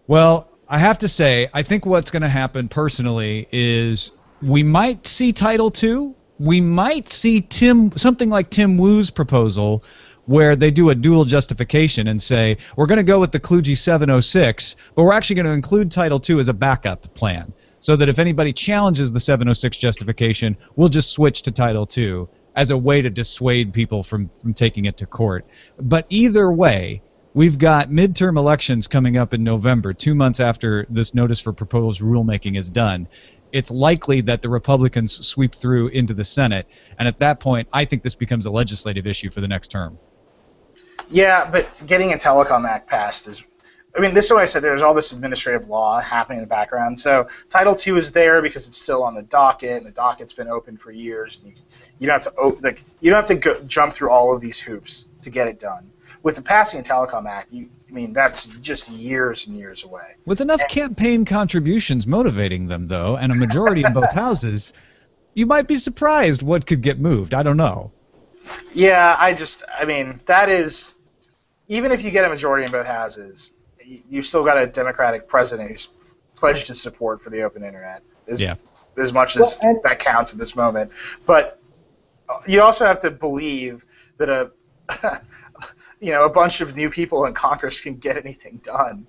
Well, I have to say, I think what's going to happen personally is we might see Title II. We might see something like Tim Wu's proposal, where they do a dual justification and say, we're going to go with the Kludgy 706, but we're actually going to include Title II as a backup plan, so that if anybody challenges the 706 justification, we'll just switch to Title II as a way to dissuade people from taking it to court. But either way, we've got midterm elections coming up in November, 2 months after this notice for proposed rulemaking is done. It's likely that the Republicans sweep through into the Senate, and at that point, I think this becomes a legislative issue for the next term. Yeah, but getting a Telecom Act passed is, this is what I said, there's all this administrative law happening in the background. So Title II is there because it's still on the docket, and the docket's been open for years. And you don't have to jump through all of these hoops to get it done. With the passing of Telecom Act, that's just years and years away. With enough campaign contributions motivating them, though, and a majority in both houses, you might be surprised what could get moved. I don't know. Yeah, that is, even if you get a majority in both houses, you've still got a Democratic president who's pledged his support for the open internet, as much as that counts at this moment. But you also have to believe that a bunch of new people in Congress can get anything done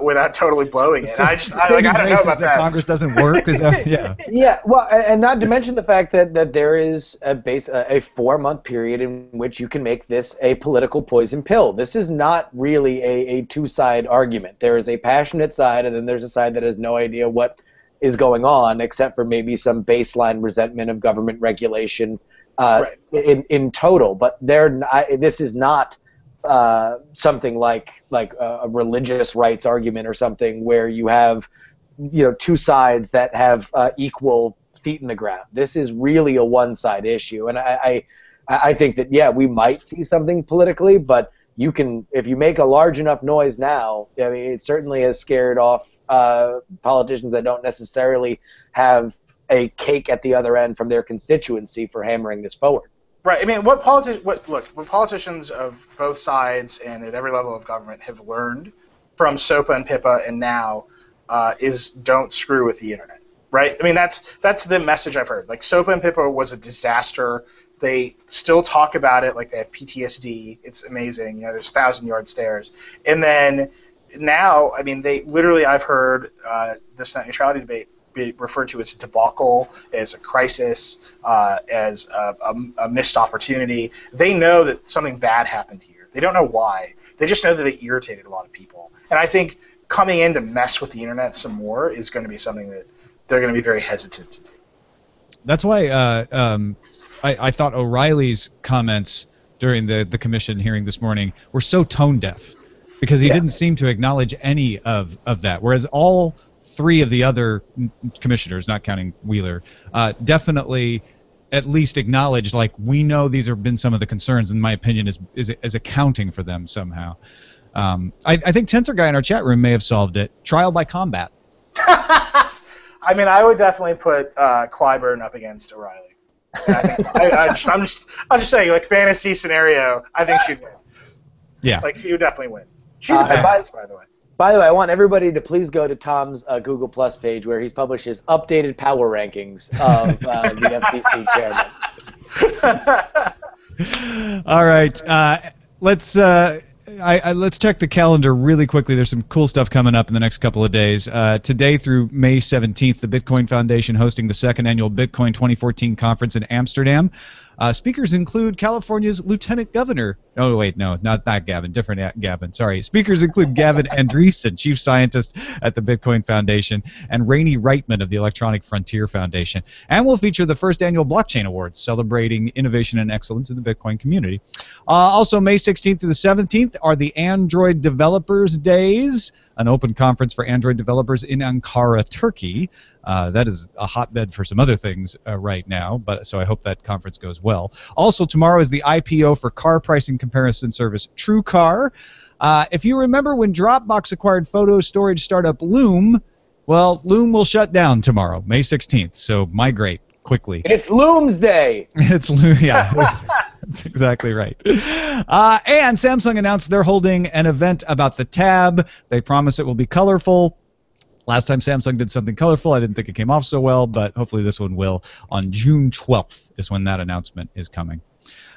without totally blowing it. I don't know about that. Congress doesn't work. Is that, yeah. Yeah. Well, and not to mention the fact that there is a 4-month period in which you can make this a political poison pill. This is not really a two-side argument. There is a passionate side, and then there's a side that has no idea what is going on, except for maybe some baseline resentment of government regulation. Right. In total, but this is not something like a religious rights argument or something where you have two sides that have equal feet in the ground. This is really a one-side issue, and I think that we might see something politically, but you can, if you make a large enough noise now, it certainly has scared off politicians that don't necessarily have a cake at the other end from their constituency for hammering this forward. Right. What politicians of both sides and at every level of government have learned from SOPA and PIPA and now is don't screw with the internet. Right. That's the message I've heard. Like, SOPA and PIPA was a disaster. They still talk about it like they have PTSD. It's amazing. There's 1,000-yard stares. And then now, they literally, I've heard this net neutrality debate be referred to as a debacle, as a crisis, as a missed opportunity. They know that something bad happened here. They don't know why. They just know that they irritated a lot of people. And I think coming in to mess with the internet some more is going to be something that they're going to be very hesitant to do. That's why I thought O'Reilly's comments during the commission hearing this morning were so tone deaf, because he didn't seem to acknowledge any of that, whereas all three of the other commissioners, not counting Wheeler, definitely at least acknowledged, like, we know these have been some of the concerns, and my opinion is accounting for them somehow. I think Tensor Guy in our chat room may have solved it. Trial by combat. I would definitely put Clyburn up against O'Reilly. I'm just saying, like, fantasy scenario, I think she'd win. Yeah. Like, she would definitely win. She's a badass, by the way. By the way, I want everybody to please go to Tom's Google Plus page where he's published his updated power rankings of the FCC chairman. All right, let's check the calendar really quickly. There's some cool stuff coming up in the next couple of days. Today through May 17th, the Bitcoin Foundation hosting the second annual Bitcoin 2014 conference in Amsterdam. Speakers include California's Lieutenant Governor. Oh, wait, no, not Gavin. Different Gavin. Sorry. Speakers include Gavin Andreessen, Chief Scientist at the Bitcoin Foundation, and Rainey Reitman of the Electronic Frontier Foundation. And will feature the first annual Blockchain Awards, celebrating innovation and excellence in the Bitcoin community. Also, May 16th to the 17th are the Android Developers Days, an open conference for Android developers in Ankara, Turkey. That is a hotbed for some other things right now, so I hope that conference goes well. Also, tomorrow is the IPO for car pricing comparison service TrueCar. If you remember when Dropbox acquired photo storage startup Loom, well, Loom will shut down tomorrow, May 16th, so migrate quickly. It's Loom's Day! It's Loom, yeah. That's exactly right. And Samsung announced they're holding an event about the Tab. They promise it will be colorful. Last time Samsung did something colorful, I didn't think it came off so well, but hopefully this one will. On June 12th is when that announcement is coming.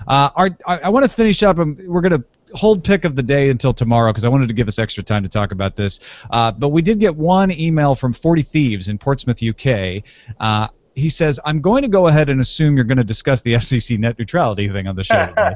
I want to finish up. We're going to hold pick of the day until tomorrow because I wanted to give us extra time to talk about this. But we did get one email from 40 Thieves in Portsmouth, UK. He says, I'm going to go ahead and assume you're going to discuss the FCC net neutrality thing on the show today.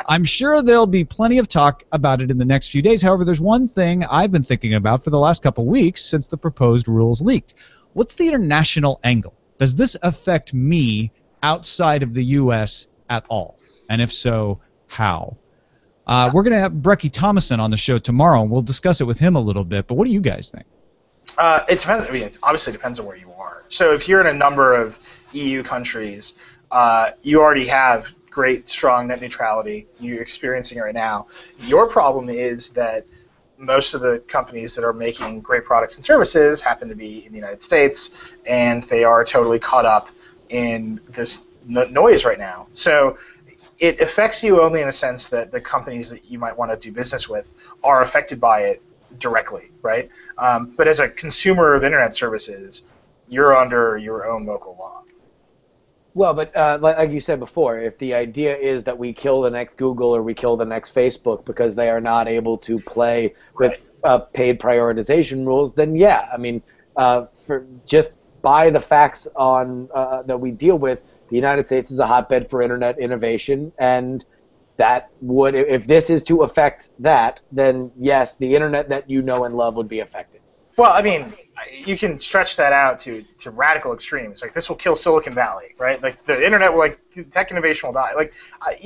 I'm sure there'll be plenty of talk about it in the next few days. However, there's one thing I've been thinking about for the last couple weeks since the proposed rules leaked. What's the international angle? Does this affect me outside of the U.S. at all? And if so, how? We're going to have Brecky Thomason on the show tomorrow, and we'll discuss it with him a little bit. But what do you guys think? It depends. I mean, it obviously depends on where you are. So if you're in a number of EU countries, you already have great, strong net neutrality. You're experiencing it right now. Your problem is that most of the companies that are making great products and services happen to be in the United States, and they are totally caught up in this noise right now. So it affects you only in the sense that the companies that you might want to do business with are affected by it directly, right? But as a consumer of internet services, you're under your own local law. Well, but like you said before, if the idea is that we kill the next Google or we kill the next Facebook because they are not able to play with paid prioritization rules, then yeah, I mean, for just by the facts on that we deal with, the United States is a hotbed for internet innovation, and that would, if this is to affect that, then yes, the internet that you know and love would be affected. Well, I mean, you can stretch that out to radical extremes. Like, this will kill Silicon Valley, right? Like, the internet will, like, tech innovation will die. Like,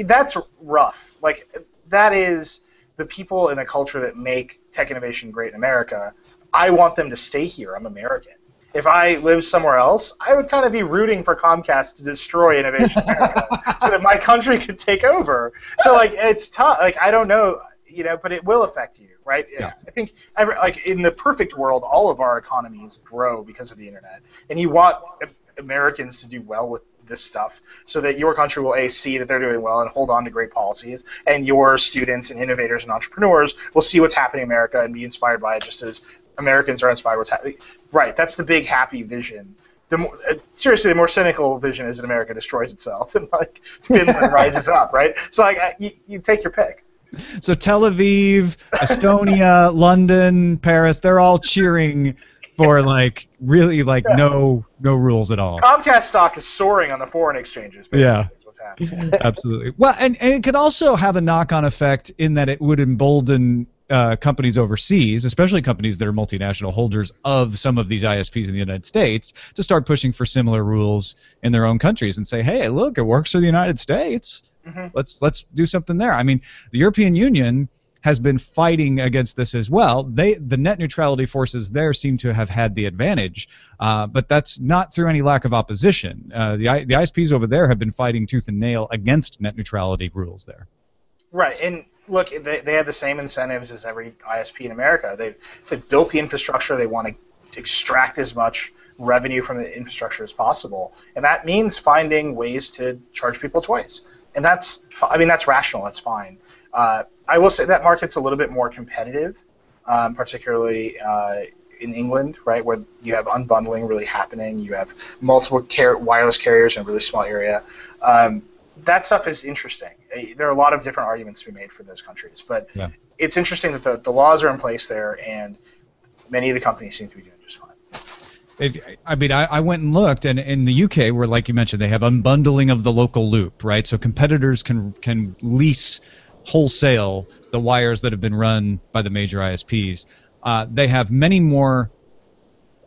that's rough. Like, that is the people in the culture that make tech innovation great in America. I want them to stay here. I'm American. If I lived somewhere else, I would kind of be rooting for Comcast to destroy innovation in America so that my country could take over. So, like, it's tough. Like, I don't know, you know, but it will affect you, right? Yeah. I think, like, in the perfect world, all of our economies grow because of the internet. And you want Americans to do well with this stuff so that your country will, A, see that they're doing well and hold on to great policies, and your students and innovators and entrepreneurs will see what's happening in America and be inspired by it just as Americans are inspired by what's happening. Right, that's the big happy vision. Seriously, the more cynical vision is that America destroys itself and, like, Finland rises up, right? So, like, you take your pick. So Tel Aviv, Estonia, London, Paris, they're all cheering for, like, really, like, no rules at all. Comcast stock is soaring on the foreign exchanges, basically. Yeah. Is what's happening. Absolutely. Well, and it could also have a knock-on effect in that it would embolden companies overseas, especially companies that are multinational holders of some of these ISPs in the United States, to start pushing for similar rules in their own countries and say, hey, look, it works for the United States. Mm-hmm. Let's do something there. I mean, the European Union has been fighting against this as well. The net neutrality forces there seem to have had the advantage, but that's not through any lack of opposition. The ISPs over there have been fighting tooth and nail against net neutrality rules there. Right, and look, they have the same incentives as every ISP in America. They've built the infrastructure. They want to extract as much revenue from the infrastructure as possible, and that means finding ways to charge people twice. And that's rational. That's fine. I will say that market's a little bit more competitive particularly in England, right, where you have unbundling really happening. You have multiple wireless carriers in a really small area. That stuff is interesting. There are a lot of different arguments to be made for those countries, but it's interesting that the laws are in place there, and many of the companies seem to be doing just fine. I went and looked, and in the UK, where, like you mentioned, they have unbundling of the local loop, right? So competitors can lease wholesale the wires that have been run by the major ISPs. They have many more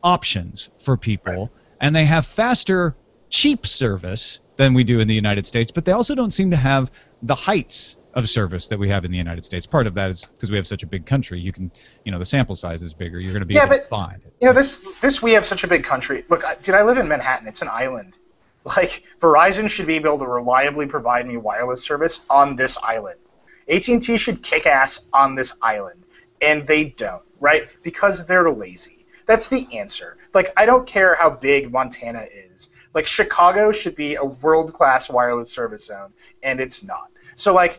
options for people, and they have faster, cheap service than we do in the United States, but they also don't seem to have the heights of service that we have in the United States. Part of that is because we have such a big country. You can, the sample size is bigger. You're going to be able to find it. We have such a big country. Look, dude, I live in Manhattan. It's an island. Like, Verizon should be able to reliably provide me wireless service on this island. AT&T should kick ass on this island, and they don't, right? Because they're lazy. That's the answer. Like, I don't care how big Montana is. Like, Chicago should be a world-class wireless service zone, and it's not. So, like,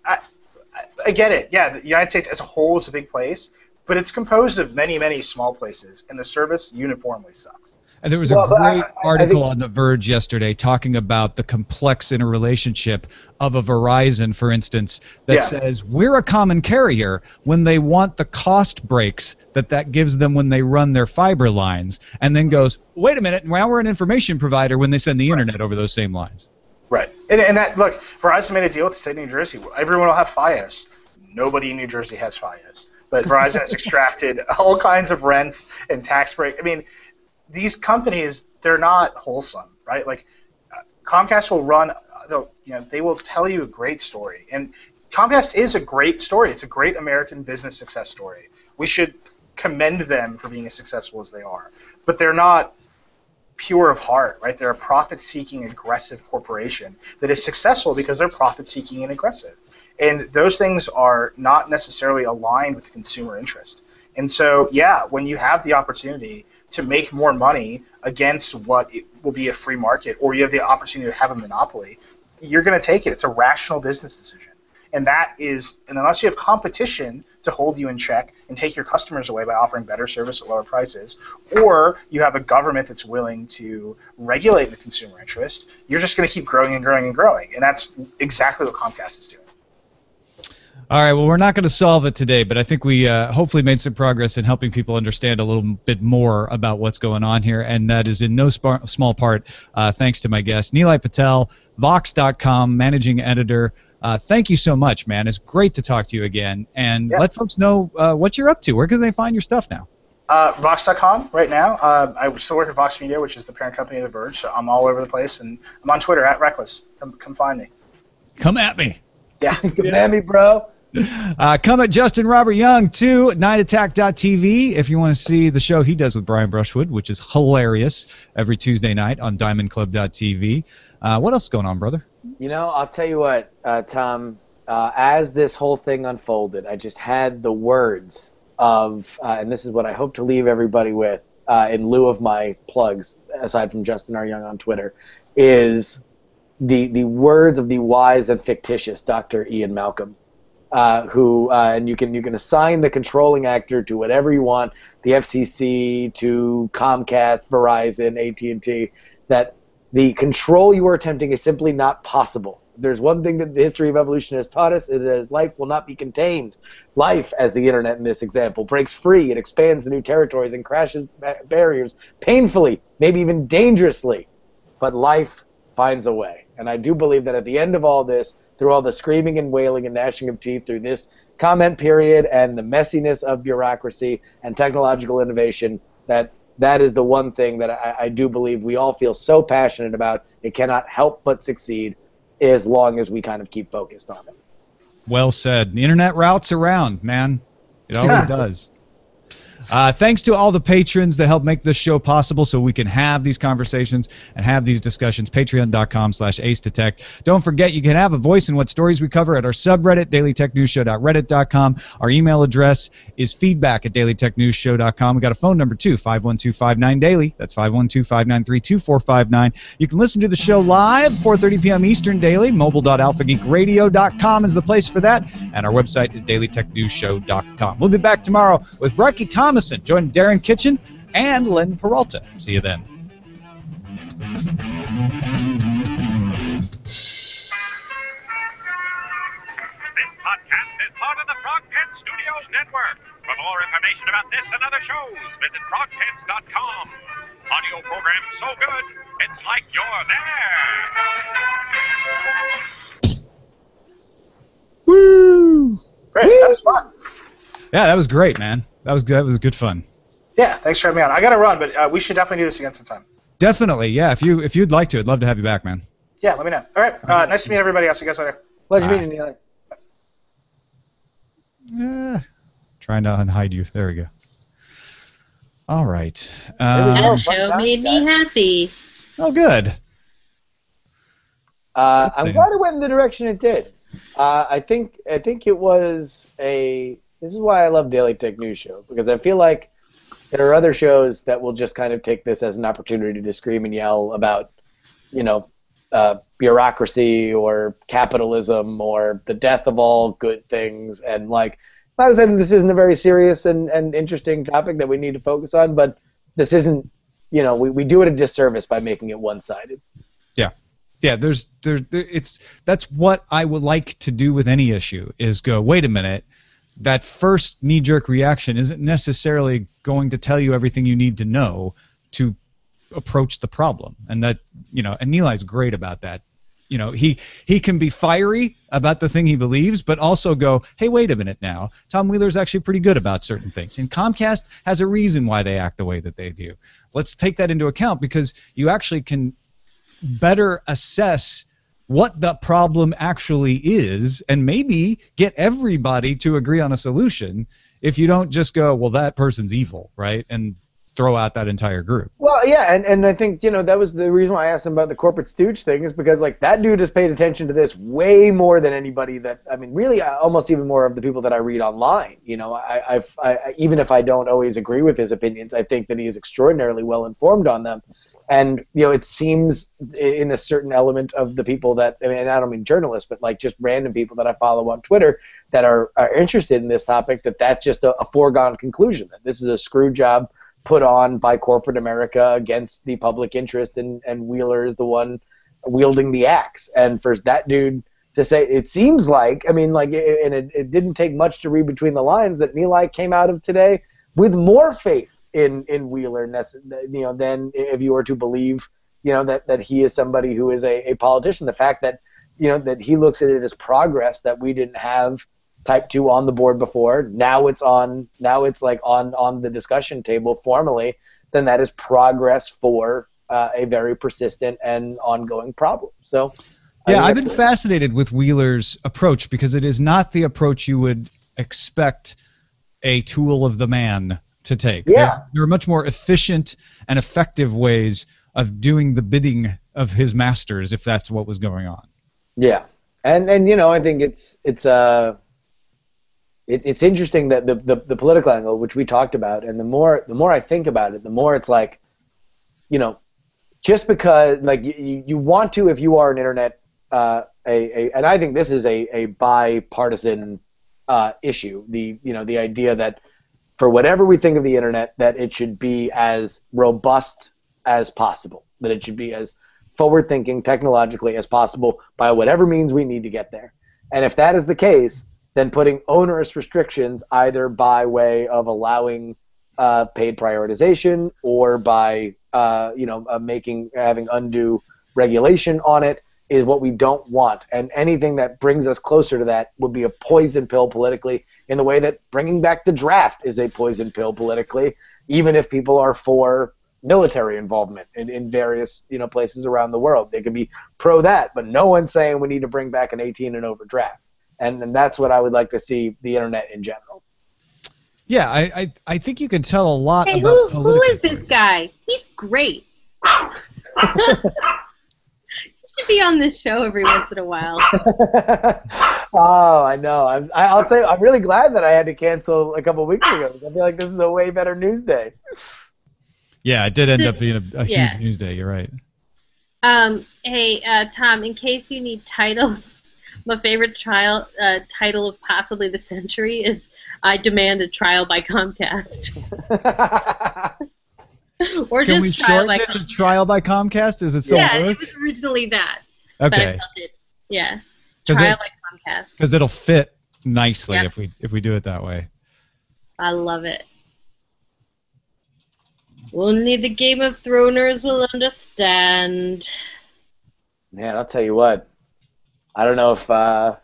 I get it. Yeah, the United States as a whole is a big place, but it's composed of many, many small places, and the service uniformly sucks. And there was a great article on The Verge yesterday talking about the complex interrelationship of a Verizon, for instance, that says we're a common carrier when they want the cost breaks that gives them when they run their fiber lines, and then goes, wait a minute, now we're an information provider when they send the internet over those same lines. Right. And that, look, Verizon made a deal with the state of New Jersey. Everyone will have Fios. Nobody in New Jersey has Fios. But Verizon has extracted all kinds of rents and tax breaks. I mean, these companies, they're not wholesome, right? Like, Comcast will run, they will tell you a great story. And Comcast is a great story. It's a great American business success story. We should commend them for being as successful as they are. But they're not pure of heart, right? They're a profit-seeking, aggressive corporation that is successful because they're profit-seeking and aggressive. And those things are not necessarily aligned with the consumer interest. And so, when you have the opportunity to make more money against what it will be a free market, or you have the opportunity to have a monopoly, you're going to take it. It's a rational business decision. And unless you have competition to hold you in check and take your customers away by offering better service at lower prices, or you have a government that's willing to regulate the consumer interest, you're just going to keep growing and growing and growing. And that's exactly what Comcast is doing. All right, well, we're not going to solve it today, but I think we hopefully made some progress in helping people understand a little bit more about what's going on here, and that is in no small part thanks to my guest, Nilay Patel, Vox.com, managing editor. Thank you so much, man. It's great to talk to you again, and let folks know what you're up to. Where can they find your stuff now? Vox.com right now. I still work at Vox Media, which is the parent company of The Verge, so I'm all over the place, and I'm on Twitter, @Reckless. Come find me. Come at me. Yeah, come at me, bro. Come at JustinRYoung to nightattack.tv if you want to see the show he does with Brian Brushwood, which is hilarious, every Tuesday night on diamondclub.tv. What else is going on, brother? I'll tell you what, Tom, as this whole thing unfolded, I just had the words of, and this is what I hope to leave everybody with, in lieu of my plugs, aside from JustinRYoung on Twitter, is the words of the wise and fictitious Dr. Ian Malcolm. Who and you can assign the controlling actor to whatever you want, the FCC, to Comcast, Verizon, AT&T, that the control you are attempting is simply not possible. There's one thing that the history of evolution has taught us, it is life will not be contained. Life, as the internet in this example, breaks free, it expands to new territories and crashes barriers painfully, maybe even dangerously. But life finds a way. And I do believe that at the end of all this, through all the screaming and wailing and gnashing of teeth, through this comment period and the messiness of bureaucracy and technological innovation, that is the one thing that I do believe we all feel so passionate about. It cannot help but succeed as long as we kind of keep focused on it. Well said. The internet routes around, man. It always does. Thanks to all the patrons that help make this show possible so we can have these conversations and have these discussions. Patreon.com/acetotech. Don't forget, you can have a voice in what stories we cover at our subreddit, dailytechnewsshow.reddit.com. Our email address is feedback@dailytechnewsshow.com. We got a phone number, too, 512-59-DAILY. That's 512-593-2459. You can listen to the show live, 4:30 p.m. Eastern daily. Mobile.alphageekradio.com is the place for that. And our website is dailytechnewsshow.com. We'll be back tomorrow with Brekkie Thomason, joined Darren Kitchen and Len Peralta. See you then. This podcast is part of the Frog Pants Studios Network. For more information about this and other shows, visit frogpants.com. Audio program so good, it's like you're there. Woo! Great, that was fun. Yeah, that was great, man. That was good. That was good fun. Yeah, thanks for having me on. I got to run, but we should definitely do this again sometime. Definitely, yeah. If you'd like to, I'd love to have you back, man. Yeah, let me know. All right, nice to meet everybody. I'll see you guys later. Pleasure meeting you. Trying to unhide you. There we go. All right. That show made me happy. Oh, good. I'm glad it went in the direction it did. I think it was a. This is why I love Daily Tech News Show, because I feel like there are other shows that will just kind of take this as an opportunity to scream and yell about, bureaucracy or capitalism or the death of all good things. And like, not saying this isn't a very serious and interesting topic that we need to focus on, but this isn't. We do it a disservice by making it one-sided. Yeah. Yeah, that's what I would like to do with any issue, is go, wait a minute, that first knee-jerk reaction isn't necessarily going to tell you everything you need to know to approach the problem. And that, and Nilay's great about that. He can be fiery about the thing he believes, but also go, hey, wait a minute now, Tom Wheeler's actually pretty good about certain things. And Comcast has a reason why they act the way that they do. Let's take that into account, because you actually can better assess what the problem actually is and maybe get everybody to agree on a solution if you don't just go, well, that person's evil, right, and throw out that entire group. Well, yeah, and I think, that was the reason why I asked him about the corporate stooge thing, is because, like, that dude has paid attention to this way more than anybody that, really almost even more of the people that I read online. I even if I don't always agree with his opinions, I think that he is extraordinarily well informed on them. And, it seems in a certain element of the people that, and I don't mean journalists, but like just random people that I follow on Twitter that are interested in this topic, that's just a foregone conclusion, that this is a screw job put on by corporate America against the public interest, and Wheeler is the one wielding the axe. And for that dude to say, it seems like, and it didn't take much to read between the lines, that Nilay came out of today with more faith in Wheeler, than if you were to believe, that he is somebody who is a politician. The fact that, that he looks at it as progress, that we didn't have Type 2 on the board before, now it's on the discussion table formally, then that is progress for a very persistent and ongoing problem. So yeah, I've been fascinated with Wheeler's approach, because it is not the approach you would expect a tool of the man to take. Yeah. There are much more efficient and effective ways of doing the bidding of his masters, if that's what was going on. Yeah, and I think it's interesting that the political angle, which we talked about, and the more I think about it, the more it's like, just because like you want to, if you are an internet and I think this is a bipartisan issue. The idea that for whatever we think of the internet, that it should be as robust as possible, that it should be as forward-thinking technologically as possible by whatever means we need to get there. And if that is the case, then putting onerous restrictions either by way of allowing paid prioritization or by having undue regulation on it is what we don't want. And anything that brings us closer to that would be a poison pill politically, in the way that bringing back the draft is a poison pill politically, even if people are for military involvement in various places around the world. They could be pro that, but no one's saying we need to bring back an 18 and over draft. And that's what I would like to see the internet in general. Yeah, I think you can tell a lot Hey, about who is this guy? He's great. He should be on this show every once in a while. Oh, I know. I'll say I'm really glad that I had to cancel a couple weeks ago. I feel like this is a way better news day. Yeah, it did end up being a huge news day. You're right. Hey, Tom, in case you need titles, my favorite title of possibly the century is "I Demand a Trial by Comcast." Or Can just we Trial by shorten it Comcast. to Trial by Comcast? Is it still Yeah, work? it was originally that. But I Okay. felt it. Yeah. 'Cause Trial by Comcast. Because it'll fit nicely Yep. if we do it that way. I love it. Only the Game of Throners will understand. Man, I'll tell you what. I don't know if I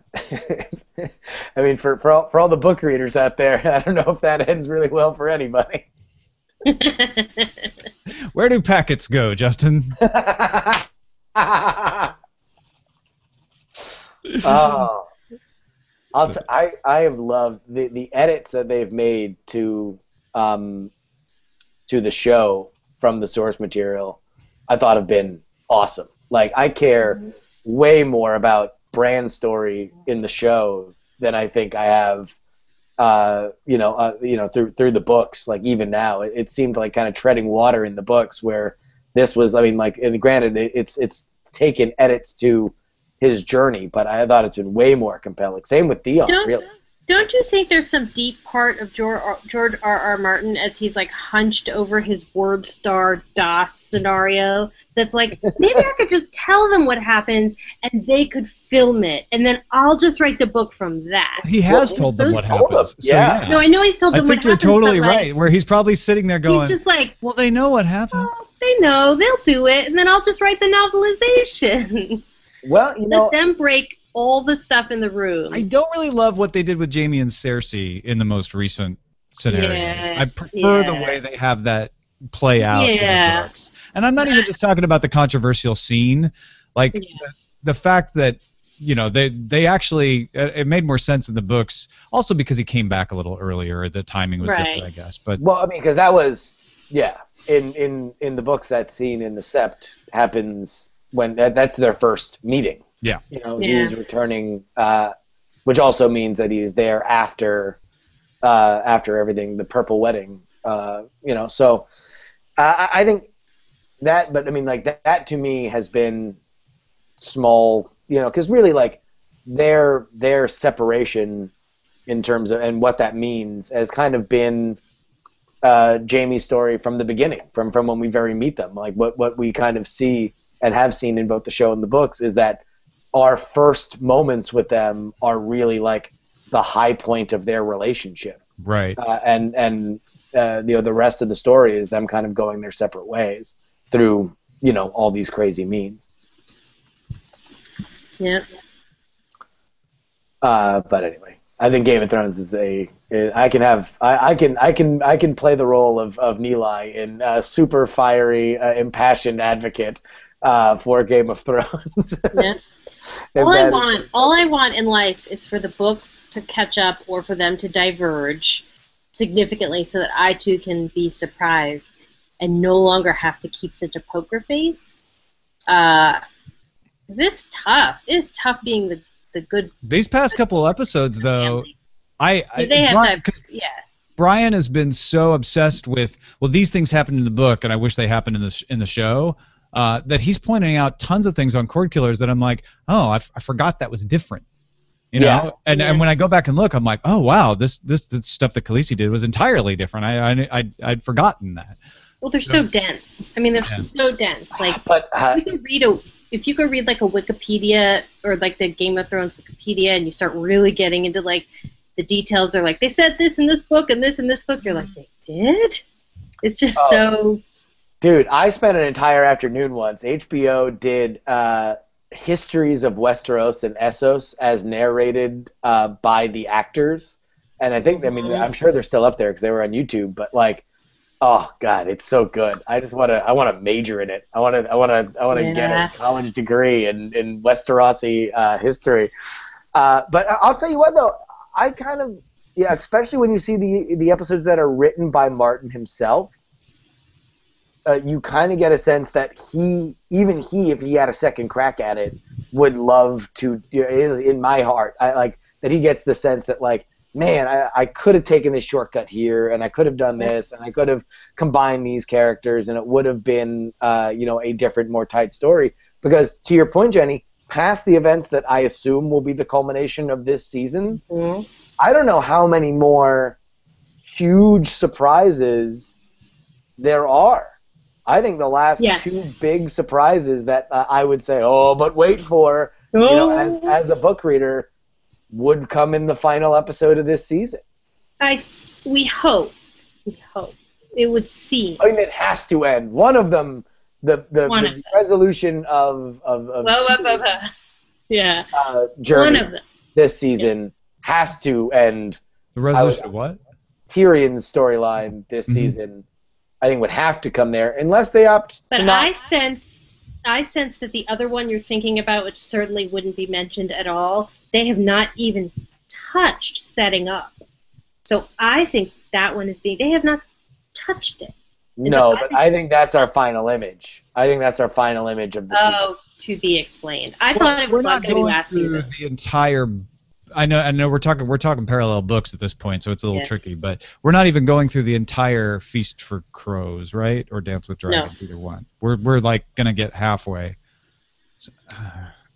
mean for all the book readers out there, I don't know if that ends really well for anybody. Where do packets go, Justin? Oh, I have loved the edits that they've made to the show from the source material. I thought have been awesome. Like I care way more about Bran's story in the show than I think I have. Through the books, like even now, it seemed like kind of treading water in the books where this was, I mean, like, and granted, it's taken edits to his journey, but I thought it's been way more compelling. Same with Theon, really. Don't you think there's some deep part of George R.R. Martin as he's like hunched over his word star DOS scenario that's like, maybe I could just tell them what happens and they could film it and then I'll just write the book from that. He has told them what happens. So, yeah. No, I know he's told them what happens. I think you're totally but, like, right, where he's probably sitting there going, he's just like, well, they know what happens. oh, they know, they'll do it, and then I'll just write the novelization. Well, Let them break all the stuff in the room. I don't really love what they did with Jaime and Cersei in the most most scenarios. Yeah, I prefer the way they have that play out in the books. And I'm not even just talking about the controversial scene. Like, the fact that, you know, they actually, it made more sense in the books, also because he came back a little earlier. The timing was different, I guess. But well, I mean, because that was, in the books, that scene in the Sept happens when that's their first meeting. Yeah. You know, he's returning, which also means that he's there after everything, the Purple Wedding. So I think that, but I mean, like that to me has been small, because really, like their separation in terms of and what that means has kind of been Jaime's story from the beginning, from when we very meet them. Like what we kind of see and have seen in both the show and the books is that our first moments with them are really like the high point of their relationship. Right. And the rest of the story is them kind of going their separate ways through, all these crazy means. Yeah. But anyway, I think Game of Thrones is I can play the role of Nilay in super fiery, impassioned advocate for Game of Thrones. Yeah. All I want in life is for the books to catch up or for them to diverge significantly so that I too can be surprised and no longer have to keep such a poker face. It's tough. It's tough being the good. These past couple episodes, though, Brian has been so obsessed with, well, these things happened in the book, and I wish they happened in the show. That he's pointing out tons of things on Cord Killers that I'm like, oh, I forgot that was different, you know. And when I go back and look, I'm like, oh wow, this stuff that Khaleesi did was entirely different. I'd forgotten that. Well, they're so dense. I mean, they're so dense. Like, but if you go read like a Wikipedia or like the Game of Thrones Wikipedia, and you start really getting into like the details, they're like, they said this in this book and this in this book. You're like, they did? It's just so. Dude, I spent an entire afternoon once. HBO did Histories of Westeros and Essos as narrated by the actors, and I'm sure they're still up there because they were on YouTube. But like, oh god, it's so good. I want to major in it. I want to get a college degree in Westerosi history. But I'll tell you what though, Yeah, especially when you see the episodes that are written by Martin himself. You kind of get a sense that even he, if he had a second crack at it, would love to. In my heart, I like that he gets the sense that like, man, I could have taken this shortcut here, and I could have done this, and I could have combined these characters, and it would have been, a different, more tight story. Because to your point, Jenny, past the events that I assume will be the culmination of this season, I don't know how many more huge surprises there are. I think the last two big surprises that I would say, but wait for, as a book reader, would come in the final episode of this season. We hope. It would seem. I mean, it has to end. One of them, the resolution of journey one of them. This season has to end. The resolution of what? Tyrion's storyline this season, I think, would have to come there unless they opt to not. I sense that the other one you're thinking about, which certainly wouldn't be mentioned at all, they have not even touched setting up. So I think that one is they have not touched it. And I think that's our final image. I think that's our final image of the season. To be explained. I thought it was not going to be last season. The entire. I know we're talking parallel books at this point, so it's a little tricky. But we're not even going through the entire Feast for Crows, right? Or Dance with Dragons, either one. We're like gonna get halfway. So,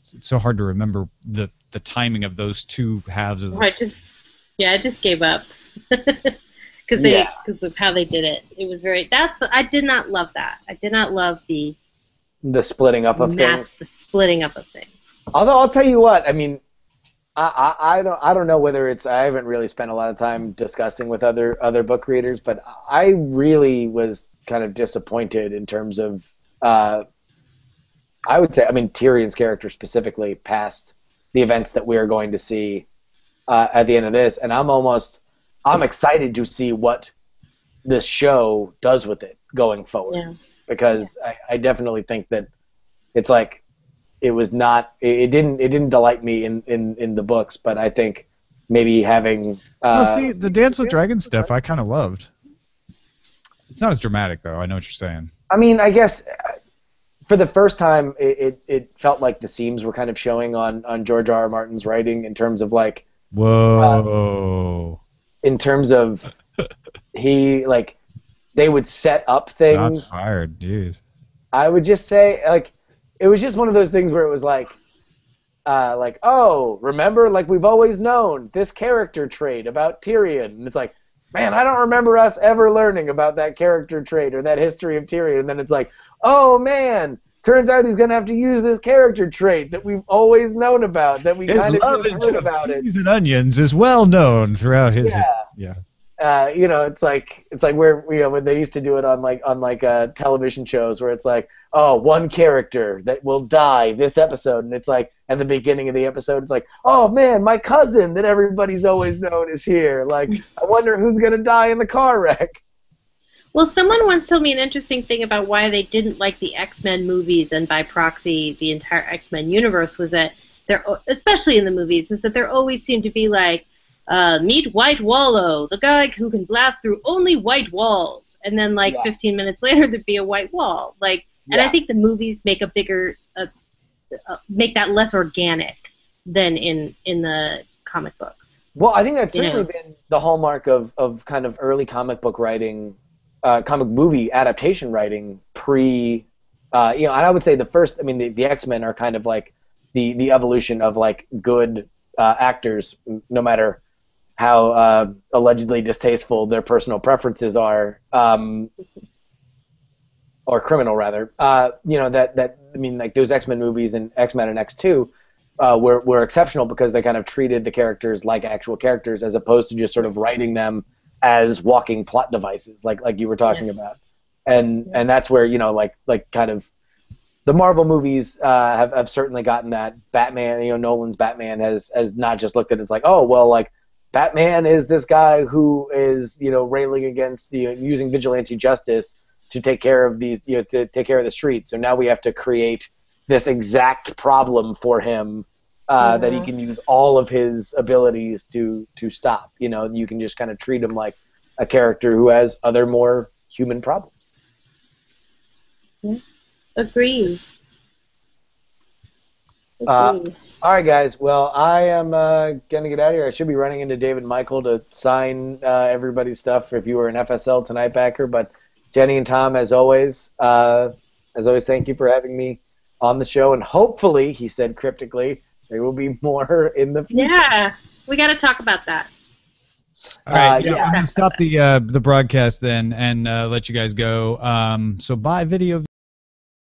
it's so hard to remember the timing of those two halves of the. Right. I just gave up because of how they did it. It was very. I did not love that. I did not love the splitting up of things. The splitting up of things. Although I'll tell you what, I mean. I don't know whether it's. I haven't really spent a lot of time discussing with other book readers, but I really was kind of disappointed in terms of. I would say, I mean, Tyrion's character specifically, past the events that we are going to see at the end of this, and I'm excited to see what this show does with it going forward, because I definitely think that it's like. It was not. It didn't delight me in the books, but I think maybe having. See, the Dance with Dragons stuff I kind of loved. It's not as dramatic though. I know what you're saying. I mean, I guess for the first time, it felt like the seams were kind of showing on George R. R. Martin's writing in terms of like. Whoa. In terms of they would set up things. Shots fired, jeez. I would just say like. It was just one of those things where it was like, remember, like we've always known this character trait about Tyrion, and it's like, man, I don't remember us ever learning about that character trait or that history of Tyrion, and then it's like, oh man, turns out he's gonna have to use this character trait that we've always known about, that we kind of heard about it. Cheese and onions is well known throughout his history. It's like where when they used to do it on television shows where it's like, oh, one character that will die this episode, and it's like at the beginning of the episode it's like, oh man, my cousin that everybody's always known is here. Like, I wonder who's gonna die in the car wreck. Well, someone once told me an interesting thing about why they didn't like the X-Men movies and by proxy the entire X-Men universe was that especially in the movies, is that there always seemed to be like. Meet White Wallow, the guy who can blast through only white walls, and then 15 minutes later there'd be a white wall. And I think the movies make make that less organic than in the comic books. Well, I think that's certainly been the hallmark of kind of early comic book writing, comic movie adaptation writing pre, and I would say the first. I mean, the X-Men are kind of like the evolution of like good actors, no matter how allegedly distasteful their personal preferences are, or criminal rather. Those X-Men movies and X-Men and X2 were exceptional because they kind of treated the characters like actual characters as opposed to just sort of writing them as walking plot devices, like you were talking about. And that's where kind of the Marvel movies have certainly gotten that. Batman, Nolan's Batman has not just looked at it as like, oh well, like. Batman is this guy who is, railing against, using vigilante justice to take care of these, to take care of the streets. So now we have to create this exact problem for him that he can use all of his abilities to stop. You know, you can just kind of treat him like a character who has other more human problems. Agreed. All right, guys. Well, I am going to get out of here. I should be running into David Michael to sign everybody's stuff if you were an FSL Tonight backer. But Jenny and Tom, as always, thank you for having me on the show. And hopefully, he said cryptically, there will be more in the future. Yeah, we got to talk about that. All right, I'm going to stop the broadcast then and let you guys go. So bye, video.